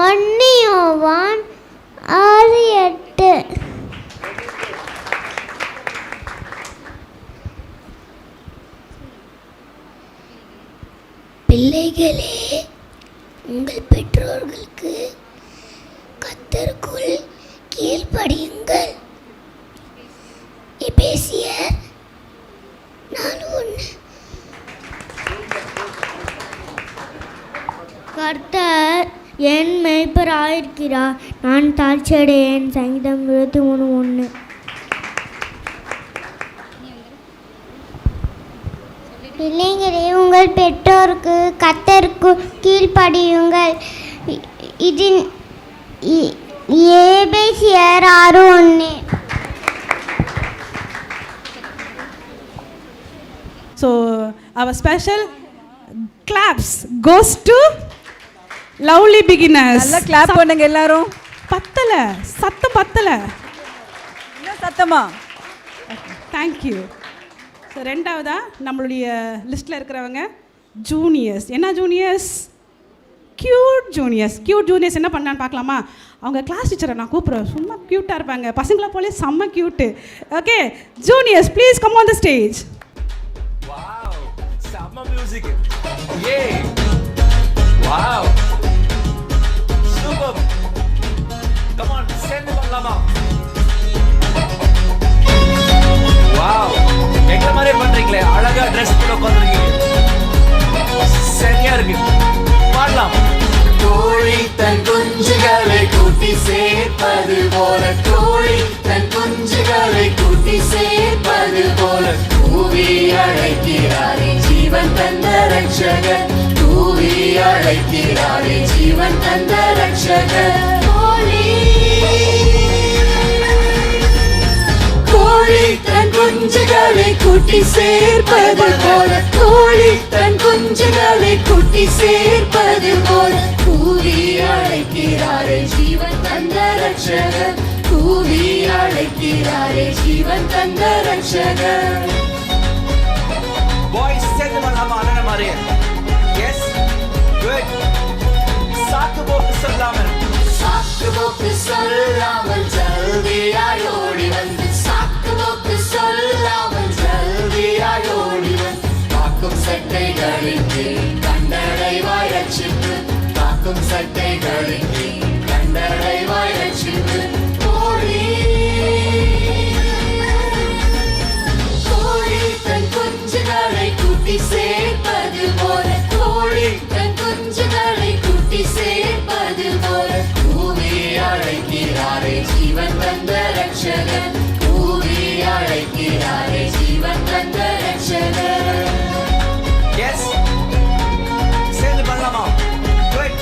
[SPEAKER 4] 1 யோவான் 6:8. பிள்ளைகளே, உங்கள் பெற்றோர்களுக்கு கர்த்தருக்குள் கீழ்ப்படியுங்கள். எபேசியர் 4:1. கர்த்தர் என் மேய்ப்பராயிருக்கிறார், நான் தாழ்ச்சியடையேன். சங்கீதம் 23:1. பிள்ளைங்களே, உங்கள் பெற்றோருக்கு கர்த்தருக்கு கீழ்ப்படியுங்கள். இது எபேசியர் 6:1.
[SPEAKER 2] So our special claps goes to lovely beginners.
[SPEAKER 3] நல்லா கிளாப் பண்ணுங்க எல்லாரும்.
[SPEAKER 2] பத்தலை, சத்தம் பத்தலை,
[SPEAKER 3] இன்னும் சத்தமா.
[SPEAKER 2] தேங்க்யூ. ஸோ ரெண்டாவதா நம்மளுடைய லிஸ்ட்டில் இருக்கிறவங்க ஜூனியர்ஸ். என்ன juniors? Cute juniors. Cute juniors என்ன பண்ணான்னு பார்க்கலாமா? அவங்க கிளாஸ் டீச்சரை நான் கூப்பிட்றேன், சும்மா க்யூட்டாக இருப்பாங்க, பசங்களை போலே செம்ம cute. Okay juniors, please come on the stage.
[SPEAKER 5] Wow, summer music. Yay! Wow. Super. Come on, send them Lama. Wow. எங்க மாதிரி பண்றீங்களே, அழகா ட்ரெஸ் போட்டு உட்கார்ந்திருக்கீங்க. சரியா இருக்கு. பாடலாம். கோழி தன் குஞ்சுகளை கூட்டி சேர்ப்பது போல, கோழி தன் குஞ்சுகளை கூட்டி சேர்ப்பது போல, கூவி அழைக்கிறாரே ஜீவன் தந்த ரட்சகர், கூவி அழைக்கிறாரே ஜீவன் தந்த ரட்சகர். கோழி தன் குஞ்சுகளை கூட்டி சேர்ப்பது போல, கோழி தன் குஞ்சுகளை கூட்டி சேர்ப்பது போல, கூவி அழைக்கிறாரே ஜீவன் தந்த ரட்சகர், கூவி அழைக்கிறாரே ஜீவன் தந்த ரட்சகர். Boys, send them Lama, அண்ணன மாதிரியே. Yes, good. சாக்கு போக்கு சொல்லாமல், சாக்கு போக்கு சொல்லாமல் ஜல்தியாய் ஓடி வந்து, சாக்கு போக்கு சொல்லாமல் ஜல்தியாய் ஓடி வந்து, காக்கும் சட்டைகளின் கீழ் கண்டடைவாய் ரட்சிப்பு, காக்கும் சட்டைகளின் கீழ் கண்டடைவாய் ரட்சிப்பு. கோழி தன் குஞ்சுகளை கூட்டி சேர்ப்பது போல, கோழி தன் குஞ்சுகளை கூட்டி சேர்ப்பது போல, கூவி அழைக்கிறாரே ஜீவன் தந்த ரட்சகர், கூவி அழைக்கிறாரே ஜீவன் தந்த ரட்சகர். எஸ், சேர்ந்து பண்ணலாமா? குட்.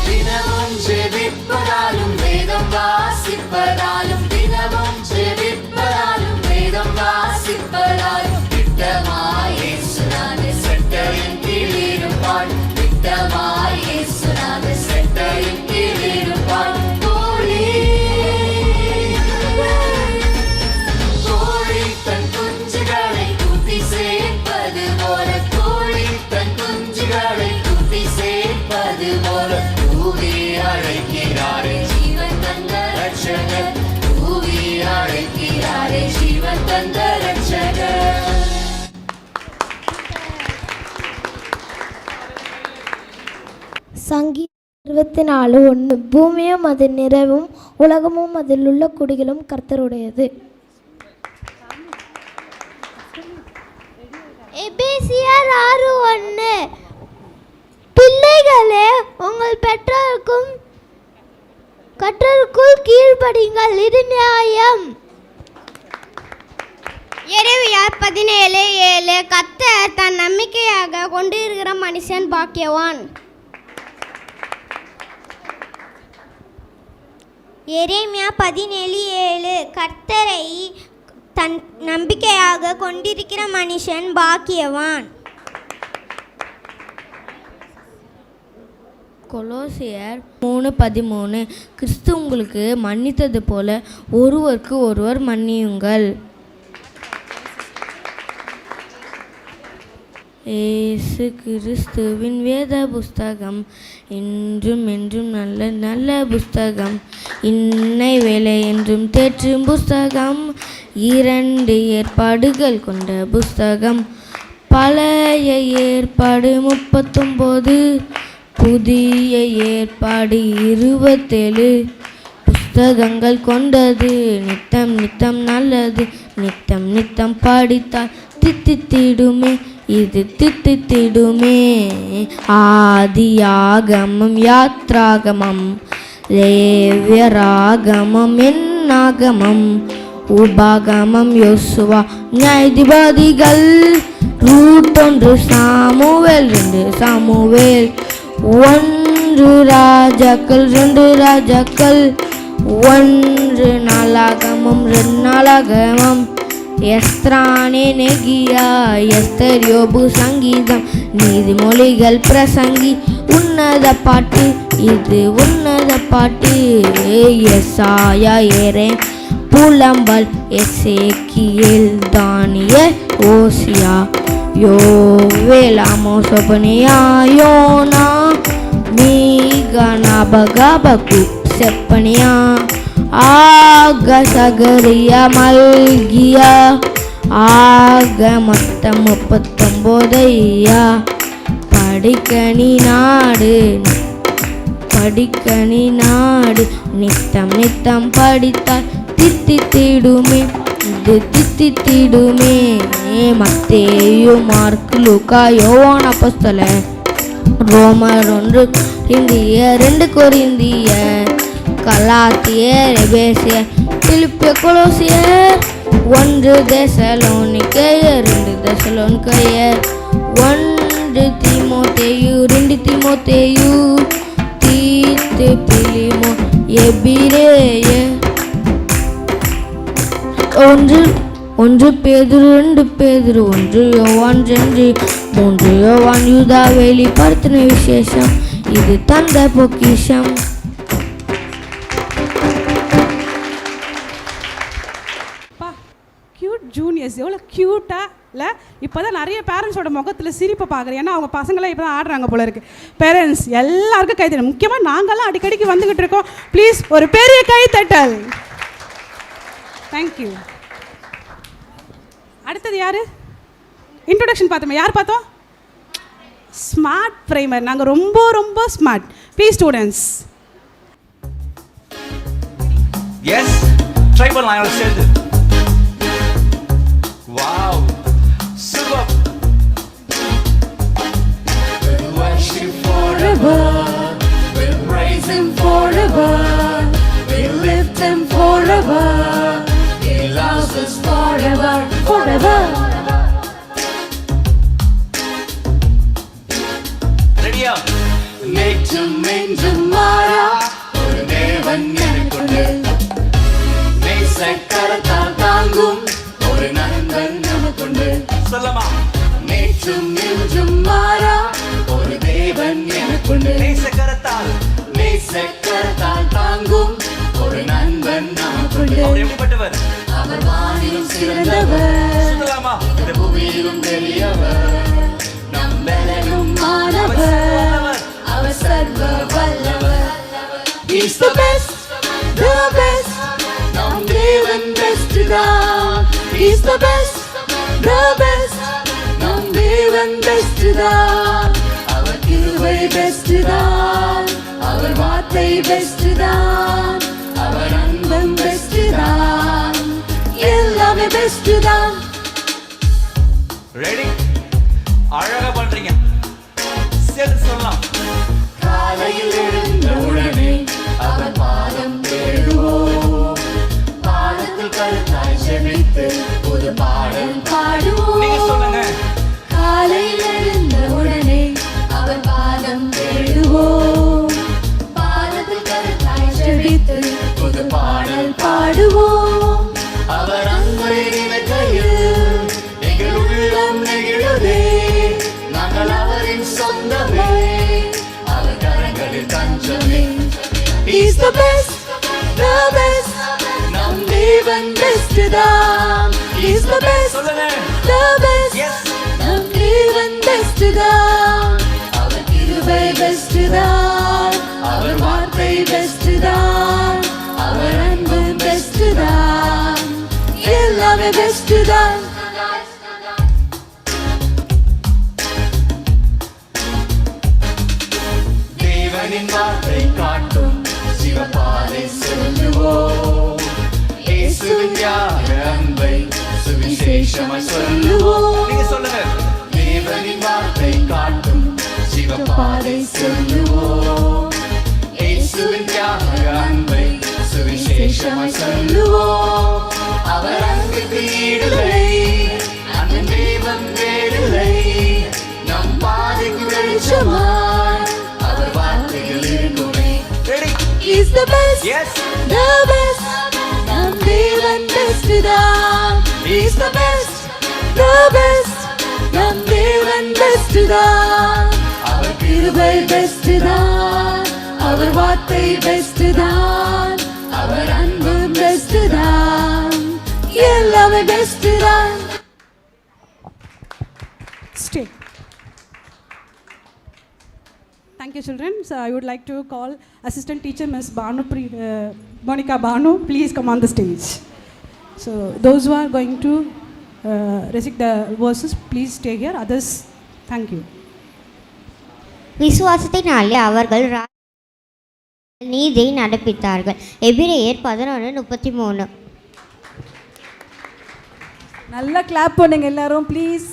[SPEAKER 5] தினமும் ஜெபிப்பதாலும் வேதம் வாசிப்பதாலும், தினமும் ஜெபிப்பதாலும் வேதம் வாசிப்பதாலும், திட்டமாய் இயேசுநாதர் சட்டையின் கீழ் இருப்பாள், திட்டமாய் இயேசுநாதர் சட்டையின் கீழ் இருப்பாள். கோழி தன் குஞ்சுகளை கூட்டி சேர்ப்பது போல, கோழி தன் குஞ்சுகளை கூட்டி சேர்ப்பது போல, கூவி அழைக்கிறாரே ஜீவன் தந்த ரட்சகர், கூவி அழைக்கிறாரே ஜீவன் தந்த ரட்சகர்.
[SPEAKER 4] சங்கீதம்
[SPEAKER 6] 24:1 பூமியும் அது நிறைவும் உலகமும் அதில் உள்ள குடிகளும் கர்த்தருடையது.
[SPEAKER 4] எபேசியர் 6:1 பிள்ளைகளே உங்கள் பெற்றோருக்கும் கர்த்தருக்குள் கீழ்ப்படியுங்கள், இது நியாயம். எரேமியார் 17:7 கர்த்தர் தன் நம்பிக்கையாக கொண்டிருக்கிற மனுஷன் பாக்கியவான். எரேமியா 17:7 கர்த்தரை தன் நம்பிக்கையாக கொண்டிருக்கிற மனுஷன் பாக்கியவான்.
[SPEAKER 7] கொலோசியர் 3:13 கிறிஸ்து உங்களுக்கு மன்னித்தது போல ஒருவருக்கு ஒருவர் மன்னியுங்கள். இயேசு கிறிஸ்துவின் வேத புஸ்தகம் இன்றும் என்றும் நல்ல நல்ல புஸ்தகம், இன்னை வேலை என்றும் தேற்றும் புஸ்தகம், 2 ஏற்பாடுகள் கொண்ட புஸ்தகம், பழைய ஏற்பாடு 39, புதிய ஏற்பாடு 27 புஸ்தகங்கள் கொண்டது, நித்தம் நித்தம் நல்லது, நித்தம் நித்தம் படித்தால் தித்தித்திடுமே, இது தித்தித்திடுமே. ஆதியாகமம், யாத்ராகமம், லேவியராகமம், என்னாகமம், உபாகமம், யோசுவா, நியாயாதிபதிகள், ரூத் 1, சாமுவேல் 2, சாமுவேல் 1, ராஜாக்கள் 2, ராஜாக்கள் 1, நாளாகமம் 2, நாளாகமம், எஸ்திரானே நெகியா, எஸ்தர், யோபு, சங்கீதம், நீதிமொழிகள், பிரசங்கி, உன்னத பாட்டு, இது உன்னத பாட்டு, எசாயா, எரேம், புலம்பல், எசேக்கியேல், தானியேல், ஓசியா, யோவேல், ஆமோஸ், ஒபனியா, யோனா, மீகா, நபகபகுக், செப்பனியா, ஆக, சகரியா, மல்கியா, ஆக மொத்தம் 39. படிக்கணி நாடு, படிக்கணி நாடு, நித்தம் நித்தம் படித்தால் தித்தித்திடுமே, இது தித்தித்திடுமே. மத்தேயு, மார்க், லூக்கா, யோவான் அப்போஸ்தலர், ரோமர் 1, 2 கொரிந்தியர், கலாத்தியர், எபேசியர், பிலிப்பியர், கொலோசியர், 1 தெசலோனிக்கேயர், 2 தெசலோனிக்கேயர், 1 தீமோத்தேயு, 2 தீமோத்தேயு, தீத்து, பிலிமோன், எபிரேயர், 1 பேதுரு, 2 பேதுரு, 1 யோவான், 2 3 யோவான், யூதா வெளிப்படுத்தின விசேஷம், இது தந்த பொக்கிஷம்.
[SPEAKER 2] கியூட் ஜூனியர்ஸ் எவ்வளோ க்யூட்டாக இல்லை? இப்போ தான் நிறைய பேரண்ட்ஸோட முகத்தில் சிரிப்பை பார்க்குறேன். ஏன்னா அவங்க பசங்களாம் இப்போ தான் ஆடுறாங்க போல இருக்குது. பேரண்ட்ஸ் எல்லாருக்கும் கை தட்டல். முக்கியமாக நாங்கள்லாம் அடிக்கடிக்கு வந்துக்கிட்டு இருக்கோம். ப்ளீஸ் ஒரு பெரிய கை தட்டல். தேங்க்யூ. அடுத்தது யார்? இன்ட்ரோடக்ஷன் பார்த்தோமே, யார் பார்த்தோம்? Smart primer. நாங்கள் ரொம்ப ரொம்ப smart. Please students.
[SPEAKER 5] Yes, try பண்ணலாம் எல்லாம் சேர்ந்து. Wow, super.
[SPEAKER 3] We'll worship forever, we'll praise Him forever, we'll lift Him forever, He loves us forever, forever.
[SPEAKER 5] Ready up.
[SPEAKER 3] நேற்றும் என்றும் மாறா ஒரு தேவன் எனக்குண்டு, நேசக்கரத்தால் தாங்கும் ஒரு நண்பன் நமக்குண்டு.
[SPEAKER 5] சொல்லமா.
[SPEAKER 3] நேற்றும் என்றும் மாறா ஒரு தேவன் எனக்குண்டு, நேசக்கரத்தால் தாங்கும் ஒரு நண்பன் நமக்குண்டு.
[SPEAKER 5] அவர் எப்படிப்பட்டவர்?
[SPEAKER 3] அவர் வானிலும் சிறந்தவர்,
[SPEAKER 5] சொல்லலாமா?
[SPEAKER 3] இந்த பூமியிலும் பெரியவர், நம் பலனும் மாணவர், அவர் சர்வ வல்லவர். He's the best, the best, நம் தேவன் பெஸ்ட் தான். He's the best, the best, நம் தேவன் பெஸ்ட் தான். அவர் கிருபை பெஸ்ட் தான், அவர் வார்த்தை பெஸ்ட் தான், அவர் அன்பும் பெஸ்ட் தான், எல்லாமே பெஸ்ட் தான்.
[SPEAKER 5] ரெடி? அழகா பண்றீங்க. சேர்ந்து சொல்லலாம்.
[SPEAKER 3] காலையில் எழுந்த உடனே அவர் பாதம் தேடுவோம், பாதத்தில் கருத்தாய் செபித்து புது பாடல் பாடுவோம்.
[SPEAKER 5] நீங்க சொல்லுங்க.
[SPEAKER 3] காலையில் எழுந்த உடனே அவர் பாதம் தேடுவோம், பாதத்தில் கருத்தாய் செபித்து புது பாடல் பாடுவோம். அவர் அன்பை நினைக்கையில் எங்கள் உள்ளம் நெகிழுதே, நாங்கள் அவரின் சொந்தமே, அவர் கரங்களில் தஞ்சமே. He's the best, the best, நம் தேவன் பெஸ்ட் தான். He's the best,
[SPEAKER 5] சொல்லுங்க.
[SPEAKER 3] the best,
[SPEAKER 5] Yes.
[SPEAKER 3] நம் தேவன் பெஸ்ட் தான். அவர் கிருபை பெஸ்ட் தான், அவர் வார்த்தை பெஸ்ட் தான், அவர் அன்பு பெஸ்ட் தான், எல்லாமே பெஸ்ட் தான். தேவனின் வார்த்தை காட்டும் சிவபாதை சொல்லுவோம், இயேசுவின் தியாக அன்பை சுவிசேஷமாய் சொல்லுவோம்.
[SPEAKER 5] நீங்க சொல்லுங்க.
[SPEAKER 3] தேவனின் வார்த்தை காட்டும் சிவபாதை சொல்லுவோம், இயேசுவின் தியாக அன்பை சுவிசேஷமாய் சொல்லுவோம். அவர் அன்புக்கு ஈடில்லை, அன்பின் தேவன் வேறில்லை, நம் பாதைக்கு வெளிச்சமாய் அவர் வார்த்தைகள் இருக்குமே.
[SPEAKER 5] Ready?
[SPEAKER 3] He's the best,
[SPEAKER 5] Yes.
[SPEAKER 3] the best, நம் தேவன் பெஸ்ட் தான். He's the best, the best, நம் தேவன் பெஸ்ட் தான். அவர் கிருபை பெஸ்ட் தான், அவர் வார்த்தை பெஸ்ட் தான், அவர் அன்பு பெஸ்ட் தான், எல்லாமே பெஸ்ட் தான்.
[SPEAKER 2] Stay. Thank you, children. So I would like to call assistant teacher Ms. Monica Banu. Please come on the stage. So those who are going to recite the verses, please stay here. Others, thank you.
[SPEAKER 4] விசுவாசத்தினாலே அவர்கள் நீதியை நடப்பித்தார்கள். எபிரேயர் 11:33.
[SPEAKER 8] நல்லா கிளாப் பண்ணுங்க எல்லாரும் ப்ளீஸ்.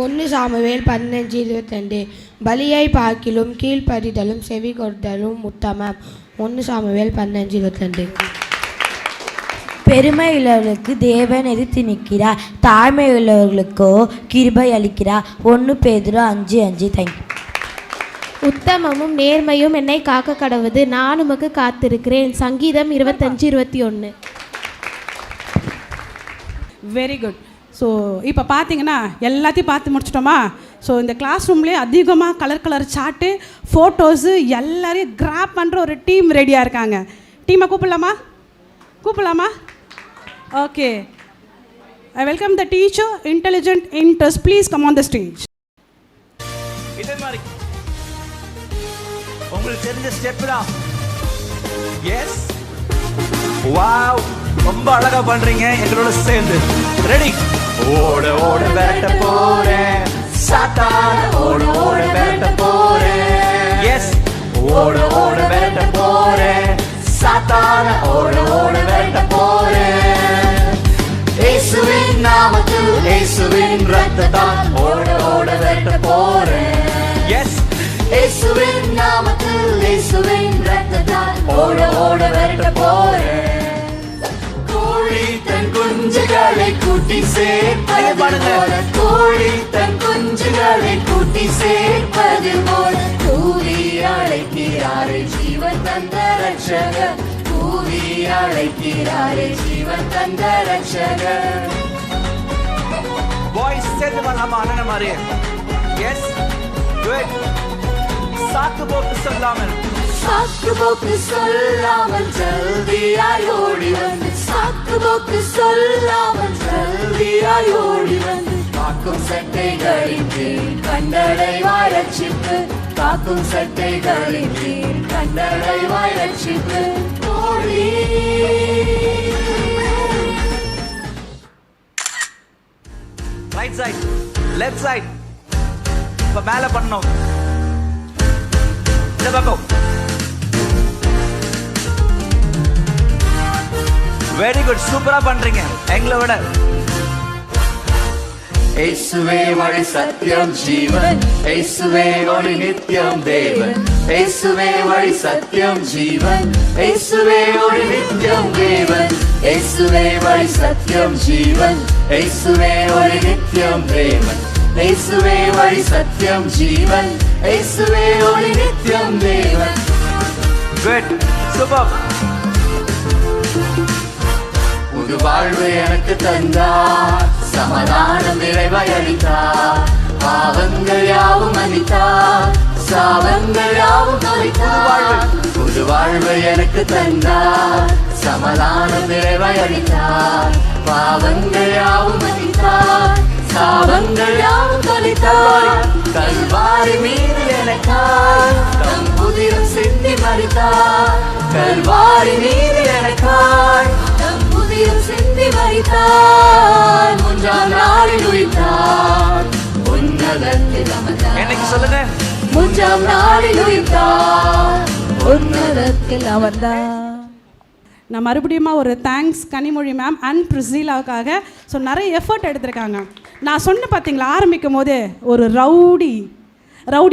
[SPEAKER 7] 1 சாமுவேல் 15:22 பலியை பார்க்கிலும் கீழ்ப்படிதலும் செவி கொடுத்தலும் உத்தமம். 1 சாமுவேல் 15:22. பெருமை உள்ளவர்களுக்கு தேவன் எதிர்த்து நிற்கிறார், தாழ்மை உள்ளவர்களுக்கோ கிருபை அளிக்கிறார். 1 பேதுரு 5:5. தேங்க்யூ.
[SPEAKER 9] உத்தமமும் நேர்மையும் என்னை காக்க கடவுது, நான் உமக்கு காத்திருக்கிறேன். சங்கீதம் 25:21.
[SPEAKER 2] Very good. ஸோ இப்போ பார்த்தீங்கன்னா எல்லாத்தையும் பார்த்து முடிச்சிட்டோமா? ஸோ இந்த கிளாஸ் ரூம்லேயே அதிகமாக கலர் சார்ட்டு, ஃபோட்டோஸு எல்லாரையும் கிராப் பண்ணுற ஒரு டீம் ரெடியாக இருக்காங்க. டீமை கூப்பிடலாமா? Okay, I welcome the teacher intelligent interest. Please come on the stage.
[SPEAKER 5] இதே மாதிரி உங்களுக்கு தெரிஞ்ச ஸ்டெப் தான். எஸ், வாவ், ரொம்ப அழகா பண்றீங்க எங்களோட சேர்ந்து. ரெடி? ஓட ஓட விரட்ட போறேன் சாத்தான, ஓட ஓட விரட்ட போறேன். எஸ், ஓட ஓட விரட்ட போறேன் சாத்தான, ஓட ஓட விரட்ட போறேன். இயேசுவின் நாமத்தில் இயேசுவின் ரத்தத்தால் ஓட ஓட விரட்ட போறேன். எஸ், இயேசுவின் நாமத்தில் இயேசுவின் ரத்தத்தால் ஓட ஓட விரட்ட போறேன். கோழி தன் குஞ்சுகளை கூட்டி சேர்ப்பது போல, கோழி தன் குஞ்சுகளை கூட்டி சேர்ப்பது போல, கூவி அழைக்கிறாரே ஜீவன் தந்த ரட்சகர், கூவி அழைக்கிறாரே ஜீவன் தந்த ரட்சகர். பாய்ஸ் சேர்ந்து வரலாமா அண்ணன மாதிரி? Yes, good. சாக்கு போக்கு சொல்லாமல்,
[SPEAKER 3] சாக்கு போக்கு சொல்லாமல் ஜல்தியாய் ஓடி வந்து, சாக்கு போக்கு சொல்லாமல் ஜல்தியாய் ஓடி வந்து, காக்கும் சட்டைகளின் கீழ் கண்டடைவாய் ரட்சிப்பு, காக்கும் சட்டைகளின் கீழ் கண்டடைவாய் ரட்சிப்பு. ஓடி
[SPEAKER 5] ரைட் சைடு, லெஃப்ட் சைடு. இப்ப மேல பண்ணணும். இந்த பக்கம் வெரி குட், சூப்பரா பண்றீங்க எங்களை விட. இயேசுவே வழி சத்தியம் ஜீவன், இயேசுவே ஒளி நித்தியம் தேவன். இயேசுவே வழி சத்தியம் ஜீவன், இயேசுவே ஒளி நித்தியம் தேவன். இயேசுவே வழி சத்தியம் ஜீவன், இயேசுவே ஒளி நித்தியம் தேவன். இயேசுவே வழி சத்தியம் ஜீவன், இயேசுவே ஒளி நித்தியம் தேவன். Good, super. புது வாழ்வு எனக்கு தந்தார், சமாதானம் நிறைவாய் அளித்தார். பாவங்கள் யாவும் மன்னித்தார், சாபங்கள் யாவும் அளித்தார். புது வாழ்வு எனக்கு தந்தார், சமாதானம் நிறைவாய் அளித்தார். பாவங்கள் யாவும் மன்னித்தார், சாபங்கள் யாவும் அளித்தார். கல்வாரி மீது எனக்காய் தம் புதிரம் சிந்தி மரித்தார். கல்வாரி மீது எனக்காய் தம் புதிரம் சிந்தி மரித்தார். மூன்றாம் நாளில் உயிர்த்தார், உன்னதத்தில் அமர்ந்தார். என்னைக்கு சொல்லுங்க. மூன்றாம் நாளில் உயிர்த்தார், உன்னதத்தில் அமர்ந்தார்.
[SPEAKER 2] நான் மறுபடியும் ஒரு தேங்க்ஸ் கனிமொழி மேம் அண்ட் பிரிசிலாவுக்காக. ஸோ நிறைய எஃபர்ட் எடுத்திருக்காங்க. நான் சொன்ன பார்த்தீங்களா ஆரம்பிக்கும் போது ஒரு ரவுடி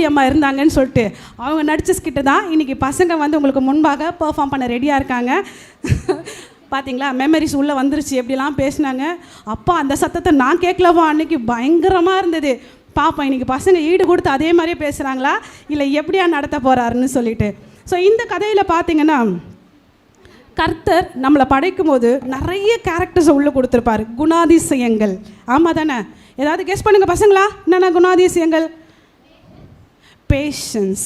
[SPEAKER 2] அம்மா இருந்தாங்கன்னு சொல்லிட்டு, அவங்க நடிச்ச ஸ்கிட்டு தான் இன்றைக்கி பசங்க வந்து உங்களுக்கு முன்பாக பெர்ஃபார்ம் பண்ண ரெடியாக இருக்காங்க. பார்த்தீங்களா மெமரிஸ் உள்ளே வந்துருச்சு, எப்படிலாம் பேசினாங்க. அப்பா அந்த சத்தத்தை நான் கேட்கலவோ அன்றைக்கி பயங்கரமாக இருந்தது. பாப்பா இன்றைக்கி பசங்க ஈடு கொடுத்து அதே மாதிரியே பேசுகிறாங்களா இல்லை எப்படியா நடத்த போகிறாருன்னு சொல்லிட்டு. ஸோ இந்த கதையில் பார்த்தீங்கன்னா கர்த்தர் நம்மளை படைக்கும் போது நிறைய கேரக்டர்ஸை உள்ளே கொடுத்துருப்பாரு. குணாதிசயங்கள், ஆமாம் தானே? ஏதாவது கெஸ் பண்ணுங்கள் பசங்களா, என்னென்ன குணாதிசயங்கள்? பேஷன்ஸ்,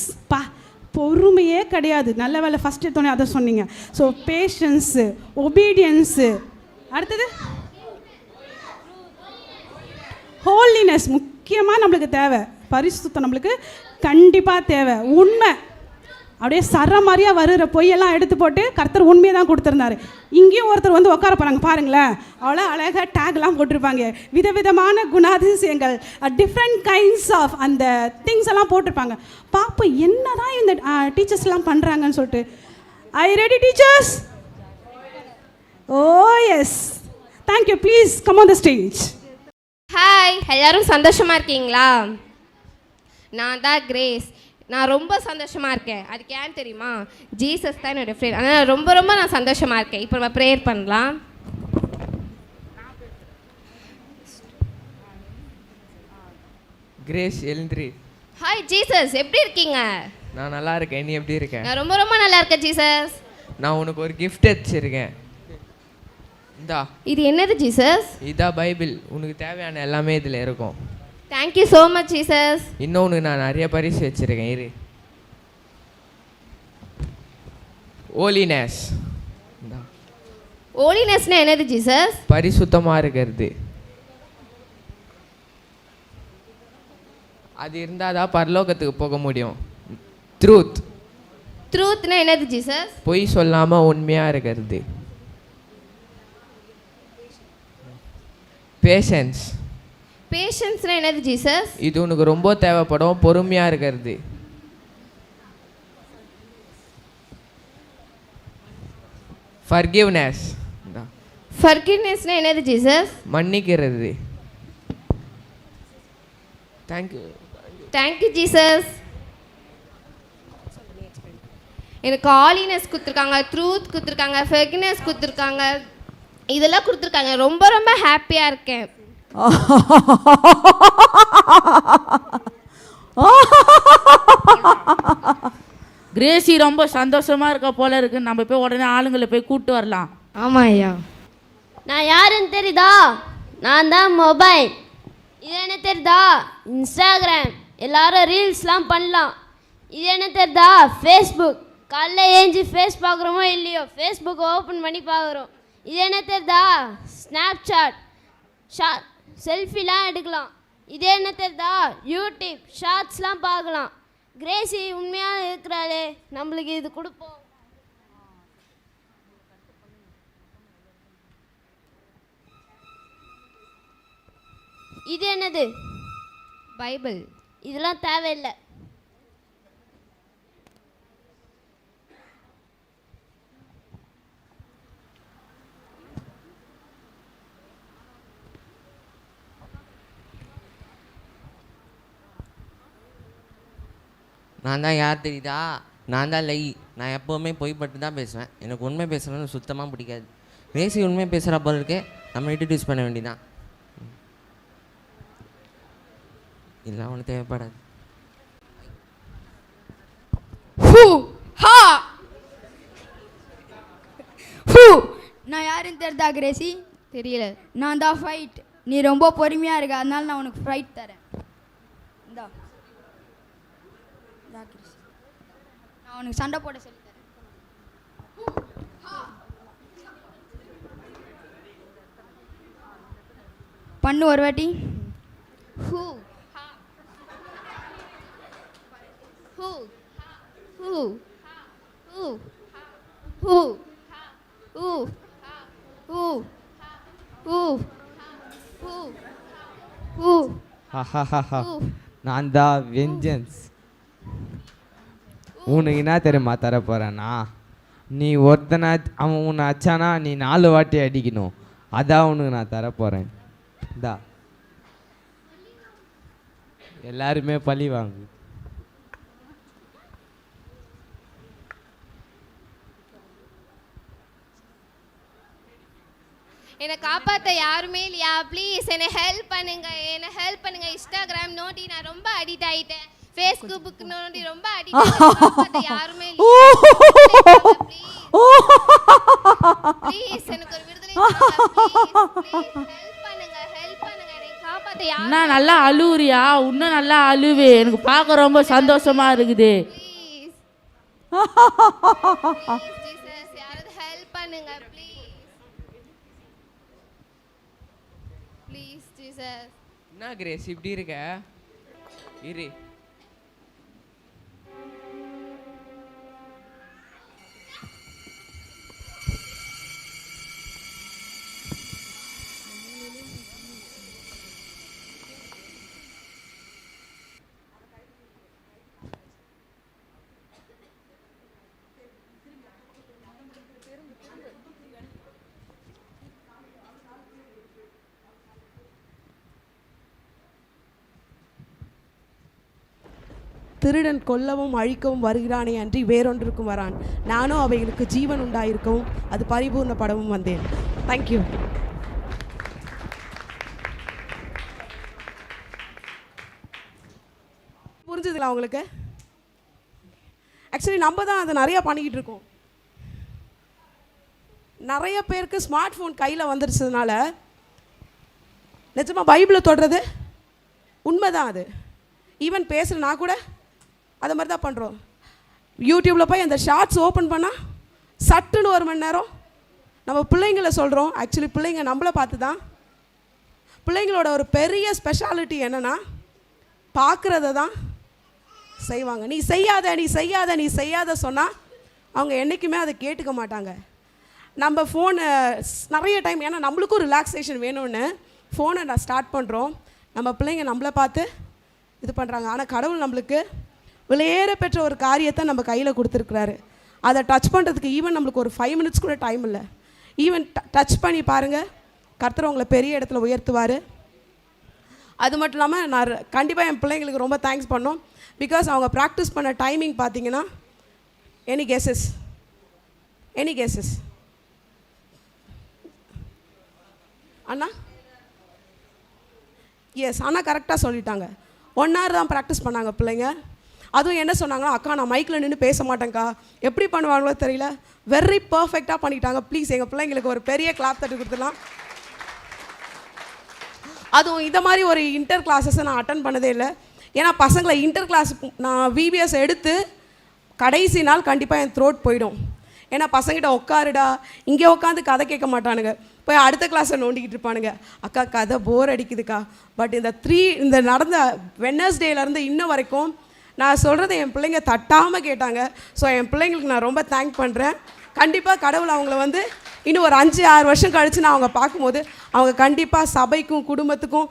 [SPEAKER 2] பொறுமையே கிடையாது. நல்ல வேலை ஃபஸ்ட் எடுத்தோன்னே அதை சொன்னீங்க. ஸோ பேஷன்ஸு, ஒபீடியன்ஸு, அடுத்தது ஹோலினஸ். முக்கியமாக நம்மளுக்கு தேவை பரிசுத்தம், நம்மளுக்கு கண்டிப்பாக தேவை. உண்மை, அப்படியே சர மாதிரியாக வருகிற பொய்யெல்லாம் எடுத்து போட்டு கர்த்தர் உண்மையை தான் கொடுத்துருந்தாரு. இங்கேயும் ஒருத்தர் வந்து உட்கார போகிறாங்க பாருங்களேன், அவ்வளோ அழகாக டேக்லாம் போட்டிருப்பாங்க. விதவிதமான குணாதிசயங்கள், டிஃப்ரெண்ட் கைண்ட்ஸ் ஆஃப் அந்த திங்ஸ் எல்லாம் போட்டிருப்பாங்க. பார்ப்போம் என்ன தான் இந்த டீச்சர்ஸ்லாம் பண்ணுறாங்கன்னு சொல்லிட்டு. I ready teachers? Oh yes, thank you. Please come on the stage.
[SPEAKER 10] Hi, எல்லாரும் சந்தோஷமாக இருக்கீங்களா? நான் தான் கிரேஸ். நான் ரொம்ப சந்தோஷமாக இருக்கேன். அதுக்கு ஏன் தெரியுமா? ஜீசஸ் தான் என்னோடய ஃப்ரெண்ட். அதனால் ரொம்ப ரொம்ப நான் சந்தோஷமாக இருக்கேன். இப்போ நம்ம ப்ரேயர் பண்ணலாம்.
[SPEAKER 11] கிரேஸ் எழுந்திரி.
[SPEAKER 10] ஹாய் ஜீசஸ், எப்படி இருக்கீங்க?
[SPEAKER 11] நான் நல்லா இருக்கேன், நீ எப்படி இருக்க?
[SPEAKER 10] நான் ரொம்ப ரொம்ப நல்லா இருக்கேன் ஜீசஸ்.
[SPEAKER 11] நான் உனக்கு ஒரு கிஃப்ட் வச்சிருக்கேன். இந்தா.
[SPEAKER 10] இது என்னது ஜீசஸ்?
[SPEAKER 11] இதான் பைபிள். உனக்கு தேவையான எல்லாமே இதில் இருக்கும்.
[SPEAKER 10] Thank you so much Jesus.
[SPEAKER 11] இன்னும் உனக்கு நான் நிறைய பரிசு வச்சிருக்கேன். இரு. ஹோலினஸ்.
[SPEAKER 10] ஹோலினஸ்னா என்னது ஜீசஸ்?
[SPEAKER 11] பரிசுத்தமாக இருக்கிறது. அது இருந்தால் தான் பரலோகத்துக்கு போக முடியும். ட்ரூத்.
[SPEAKER 10] ட்ரூத்னா என்னது ஜீசஸ்?
[SPEAKER 11] பொய் சொல்லாமல் உண்மையாக இருக்கிறது. பேஷன்ஸ்.
[SPEAKER 10] பேஷன்ஸ்னா என்னது ஜீசஸ்?
[SPEAKER 11] இது உனக்கு ரொம்ப தேவைப்படும், பொறுமையாக இருக்கிறது. ஃபர்கிவ்னஸ்.
[SPEAKER 10] ஃபர்கிவ்னஸ்னா என்னது ஜீசஸ்?
[SPEAKER 11] மன்னிக்கிறது. தேங்க்யூ.
[SPEAKER 10] Thank you Jesus. எனக்கு ஹாலினஸ் கொடுத்துருக்காங்க, ட்ரூத் கொடுத்துருக்காங்க, ஃபர்கிவ்னஸ் கொடுத்துருக்காங்க, இதெல்லாம் கொடுத்துருக்காங்க. ரொம்ப ரொம்ப ஹாப்பியாக இருக்கேன்.
[SPEAKER 12] கிரேசி ரொம்ப சந்தோஷமா இருக்க போல இருக்கு. நம்ம போய் உடனே ஆளுங்களை போய் கூப்பிட்டு வரலாம்.
[SPEAKER 10] ஆமாம் ஐயா.
[SPEAKER 6] நான் யாருன்னு தெரியுதா? நான் தான் மொபைல். இது என்ன தெரியுதா? இன்ஸ்டாகிராம். எல்லாரும் ரீல்ஸ்லாம் பண்ணலாம். இது என்ன தெரியுதா? ஃபேஸ்புக். காலைல ஏஞ்சி ஃபேஸ் பார்க்குறோமோ இல்லையோ, ஃபேஸ்புக் ஓப்பன் பண்ணி பார்க்குறோம். இது என்ன தெரியுதா? ஸ்னாப்சாட். செல்ஃபிலாம் எடுக்கலாம். இது என்ன தெரியுதா? யூடியூப் ஷார்ட்ஸ்லாம் பார்க்கலாம். கிரேசி உண்மையாக இருக்கிறாளே, நம்மளுக்கு இது கொடுப்போம். இது என்னது?
[SPEAKER 10] பைபிள்.
[SPEAKER 6] இதெல்லாம் தேவையில்லை.
[SPEAKER 11] நான் தான் யார் தெரியுதா? நான் தான் லை. நான் எப்போவுமே பொய்ப்பட்டு தான் பேசுவேன். எனக்கு உண்மை பேசுகிறேன்னு சுத்தமாக பிடிக்காது. பேசி உண்மை பேசுகிற போல இருக்கே, நம்ம இன்ட்ரடியூஸ் பண்ண வேண்டியதான். இல்லை ஒன்று தேவைப்படாது.
[SPEAKER 3] நான் யாருன்னு தெரிதா கிரேசி?
[SPEAKER 6] தெரியல.
[SPEAKER 3] நான் தான் ஃபைட். நீ ரொம்ப பொறுமையாக இருக்க, அதனால நான் உனக்கு ஃபைட் தரேன். இந்தா கிரேசி, நான் உனக்கு சண்டை போட சொல்லி தரேன். பண்ணு ஒரு வாட்டி.
[SPEAKER 6] Who who who who who who who who who who.
[SPEAKER 11] நான் தான் வெஞ்சன்ஸ். உனக்கு என்ன தெரியுமா தர போகிறேன்னா, நீ ஒருத்தனை அவன் உன்னை அச்சானா நீ 4 வாட்டி அடிக்கணும். அதான் உனக்கு நான் தர போகிறேன். இந்தா எல்லாருமே பழி வாங்கு.
[SPEAKER 10] என்னை காப்பாற்ற யாருமே இல்லையா? ப்ளீஸ் என்னை ஹெல்ப் பண்ணுங்க, என்னை ஹெல்ப் பண்ணுங்க. இன்ஸ்டாகிராம் நோண்டி நான் ரொம்ப அடிக்ட் ஆகிட்டேன். ஃபேஸ்புக் நோண்டி ரொம்ப அடிக்ட் ஆகிட்டேன். யாருமே இல்லையா? ப்ளீஸ் எனக்கு ஒரு விடுதலை ஹெல்ப் பண்ணுங்க, ஹெல்ப் பண்ணுங்க. என்னை காப்பாற்ற யாரும்.
[SPEAKER 12] என்ன நல்லா அழுவுறியா? இன்னும் நல்லா அழுவே. எனக்கு பார்க்க ரொம்ப சந்தோஷமா இருக்குது.
[SPEAKER 10] ப்ளீஸ் ஜீசஸ், யாராவது ஹெல்ப் பண்ணுங்க ப்ளீஸ் ஜீசஸ்.
[SPEAKER 11] என்ன கிரேஸ் இப்படி இருக்க? இரு.
[SPEAKER 13] திருடன் கொல்லவும் அழிக்கவும் வருகிறானே அன்றி வேறொன்றுக்கும் வரான். நானும் அவைகளுக்கு ஜீவன் உண்டாயிருக்கவும் அது பரிபூர்ணப்படவும் வந்தேன். தேங்க்யூ. புரிஞ்சுதுங்களா உங்களுக்கு? ஆக்சுவலி நம்ம தான் அதை நிறையா பண்ணிக்கிட்டு இருக்கோம். நிறைய பேருக்கு ஸ்மார்ட் ஃபோன் கையில் வந்துருச்சதுனால நிஜமாக பைபிளை தொடுறது உண்மைதான். அது ஈவன் பேசுகிறனா கூட அது மாதிரி தான் பண்ணுறோம். யூடியூப்பில் போய் அந்த ஷார்ட்ஸ் ஓப்பன் பண்ணால் சட்டுன்னு 1 மணி நேரம் நம்ம பிள்ளைங்களை சொல்கிறோம். ஆக்சுவலி பிள்ளைங்க நம்மளை பார்த்து தான். பிள்ளைங்களோட ஒரு பெரிய ஸ்பெஷாலிட்டி என்னென்னா பார்க்குறத தான் செய்வாங்க. நீ செய்யாத நீ செய்யாத நீ செய்யாத சொன்னால் அவங்க என்றைக்குமே அதை கேட்டுக்க மாட்டாங்க. நம்ம ஃபோனை நிறைய டைம், ஏன்னா நம்மளுக்கும் ரிலாக்ஸேஷன் வேணும்னு ஃபோனை நான் ஸ்டார்ட் பண்ணுறோம். நம்ம பிள்ளைங்க நம்மளை பார்த்து இது பண்ணுறாங்க. ஆனால் கடவுள் நம்மளுக்கு விலையேற பெற்ற ஒரு காரியத்தை நம்ம கையில் கொடுத்துருக்குறாரு. அதை டச் பண்ணுறதுக்கு ஈவன் நம்மளுக்கு ஒரு 5 மினிட்ஸ் கூட டைம் இல்லை. ஈவன் டச் பண்ணி பாருங்கள், கர்த்தர் உங்களை பெரிய இடத்துல உயர்த்துவார். அது மட்டும் இல்லாமல் நான் கண்டிப்பாக என் பிள்ளைங்களுக்கு ரொம்ப தேங்க்ஸ் பண்ணோம். பிகாஸ் அவங்க ப்ராக்டிஸ் பண்ண டைமிங் பார்த்தீங்கன்னா எனி கெஸஸ் அண்ணா? எஸ், ஆனால் கரெக்டாக சொல்லிட்டாங்க. 1 hour தான் ப்ராக்டிஸ் பண்ணாங்க பிள்ளைங்க. அதுவும் என்ன சொன்னாங்கன்னா, அக்கா நான் மைக்கில் நின்று பேச மாட்டேங்க்கா. எப்படி பண்ணுவாங்களோ தெரியல, வெரி பர்ஃபெக்டாக பண்ணிட்டாங்க. ப்ளீஸ் எங்கள் பிள்ளைங்களுக்கு ஒரு பெரிய கிளாப் தட்டி கொடுத்துடலாம். அதுவும் இந்த மாதிரி ஒரு இன்டர் கிளாஸஸை நான் அட்டன் பண்ணதே இல்லை. ஏன்னா பசங்களை இன்டர் கிளாஸ் நான் விபிஎஸ் எடுத்து கடைசி நாள் கண்டிப்பாக என் த்ரோட் போயிடும். ஏன்னா பசங்கிட்ட உட்காருடா, இங்கே உட்காந்து கதை கேட்க மாட்டானுங்க, போய் அடுத்த கிளாஸை நோண்டிக்கிட்டு இருப்பானுங்க. அக்கா கதை போர் அடிக்குதுக்கா. பட் இந்த நடந்த வெட்னஸ்டேலேருந்து இன்ன வரைக்கும் நான் சொல்கிறத என் பிள்ளைங்க தட்டாமல் கேட்டாங்க. ஸோ என் பிள்ளைங்களுக்கு நான் ரொம்ப தேங்க் பண்ணுறேன். கண்டிப்பாக கடவுள் அவங்கள இன்னும் ஒரு 5-6 வருஷம் கழித்து நான் அவங்க பார்க்கும்போது அவங்க கண்டிப்பாக சபைக்கும் குடும்பத்துக்கும்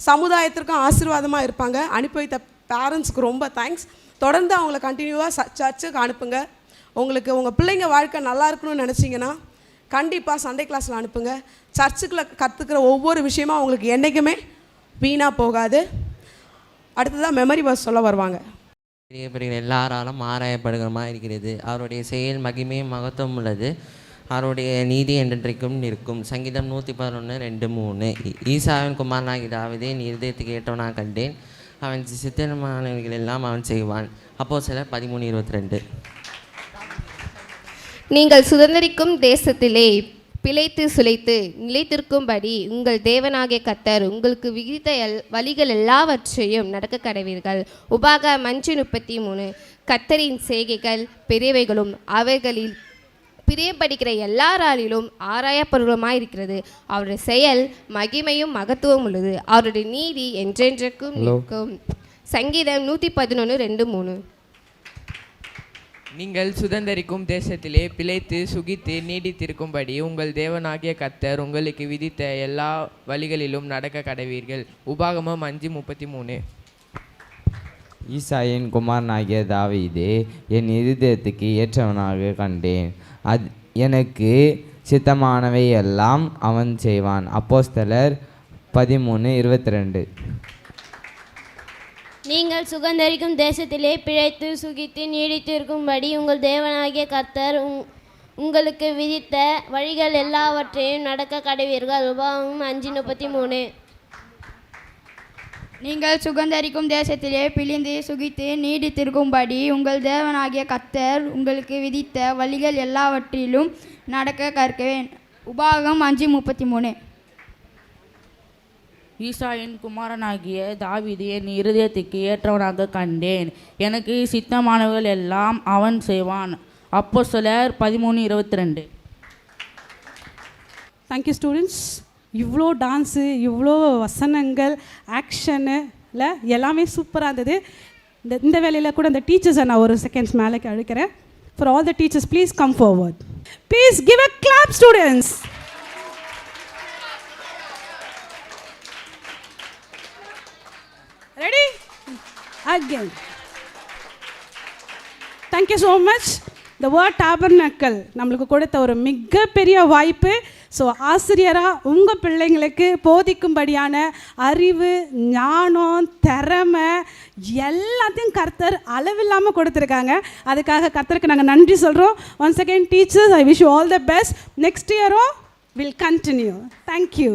[SPEAKER 13] சமுதாயத்திற்கும் ஆசீர்வாதமாக இருப்பாங்க. அனுப்பி வைத்த பேரண்ட்ஸுக்கு ரொம்ப தேங்க்ஸ். தொடர்ந்து அவங்கள கண்டினியூவாக சர்ச்சுக்கு அனுப்புங்க. உங்களுக்கு உங்கள் பிள்ளைங்க வாழ்க்கை நல்லா இருக்கணும்னு நினச்சிங்கன்னா கண்டிப்பாக சண்டே கிளாஸில் அனுப்புங்க. சர்ச்சுக்குள்ளே கற்றுக்கிற ஒவ்வொரு விஷயமும் அவங்களுக்கு என்றைக்குமே வீணாக போகாது. அடுத்ததாக மெமரி வர்ஸ் சொல்ல வருவாங்க.
[SPEAKER 11] பெரிய பெரிய எல்லாராலும் ஆராயப்படுகிறமாக இருக்கிறது. அவருடைய செயல் மகிமையும் மகத்துவம் உள்ளது. அவருடைய நீதி என்றென்றைக்கும் நிற்கும். சங்கீதம் 111:2-3. ஈசாவின் குமாரனாகி தாவீதை நீ இருதயத்துக்கு ஏற்றவனாக கண்டேன். அவன் சித்தமானவைகள் எல்லாம் அவன் செய்வான். அப்போஸ்தலர் 13:22.
[SPEAKER 10] நீங்கள் சுதந்திரிக்கும் தேசத்திலே பிழைத்து சுளைத்து நிலைத்திருக்கும்படி உங்கள் தேவனாகிய கர்த்தர் உங்களுக்கு விதித்த வழிகள் எல்லாவற்றையும் நடக்க கடவீர்கள். உபாகமம் 5:33. கர்த்தரின் செய்கைகள் பெரியவைகளும் அவைகளில் பிரியப்படுகிற எல்லாராலும் ஆராயப்படுவதுமாய் இருக்கிறது. அவருடைய செயல் மகிமையும் மகத்துவம் உள்ளது. அவருடைய நீதி என்றென்றைக்கும் நிற்கும். சங்கீதம் 111:2-3.
[SPEAKER 14] நீங்கள் சுதந்திரிக்கும் தேசத்திலே பிழைத்து சுகித்து நீடித்திருக்கும்படி உங்கள் தேவனாகிய கர்த்தர் உங்களுக்கு விதித்த எல்லா வழிகளிலும் நடக்க கடவீர்கள். உபாகமம் 5:33.
[SPEAKER 15] ஈசாயின் குமாரனாகிய தாவீதே என் இருதயத்துக்கு ஏற்றவனாக கண்டேன். எனக்கு சித்தமானவை எல்லாம் அவன் செய்வான். அப்போஸ்தலர் 13:22.
[SPEAKER 6] நீங்கள் சுகந்தரிக்கும் தேசத்திலே பிழைத்து சுகித்து நீடித்திருக்கும்படி உங்கள் தேவனாகிய கர்த்தர் உங்களுக்கு விதித்த வழிகள் எல்லாவற்றையும் நடக்க கடவீர்கள். உபாகமம் 5:33.
[SPEAKER 16] நீங்கள் சுகந்தரிக்கும் தேசத்திலே பிழிந்து சுகித்து நீடித்திருக்கும்படி உங்கள் தேவனாகிய கர்த்தர் உங்களுக்கு விதித்த வழிகள் எல்லாவற்றிலும் நடக்க கற்கவேன். உபாகமம் 5:33.
[SPEAKER 12] ஈசாயின் குமாரனாகிய தாவீது என் இருதயத்துக்கு ஏற்றவனாக கண்டேன். எனக்கு சித்தமானவர்கள் எல்லாம் அவன் செய்வான். அப்போஸ்தலர் 13:22.
[SPEAKER 2] Thank you students. இவ்வளோ டான்ஸு, இவ்வளோ வசனங்கள், ஆக்ஷனு இல்லை எல்லாமே சூப்பராக இருந்தது. இந்த வேலையில் கூட இந்த டீச்சர்ஸை நான் ஒரு செகண்ட்ஸ் மேலே அழைக்கிறேன். For all the teachers please come forward. Please give a clap students. Ready again. Thank you so much. The word tabernacle நம்மளுக்கு கொடுத்த ஒரு மிகப்பெரிய வாய்ப்பு. ஸோ ஆசிரியராக உங்கள் பிள்ளைங்களுக்கு போதிக்கும்படியான அறிவு, ஞானம், திறமை எல்லாத்தையும் கர்த்தர் அளவில்லாமல் கொடுத்துருக்காங்க. அதுக்காக கர்த்தருக்கு நாங்கள் நன்றி சொல்கிறோம். Once again teachers, I wish you all the best. Next இயரும் வில் கண்டினியூ. தேங்க்யூ.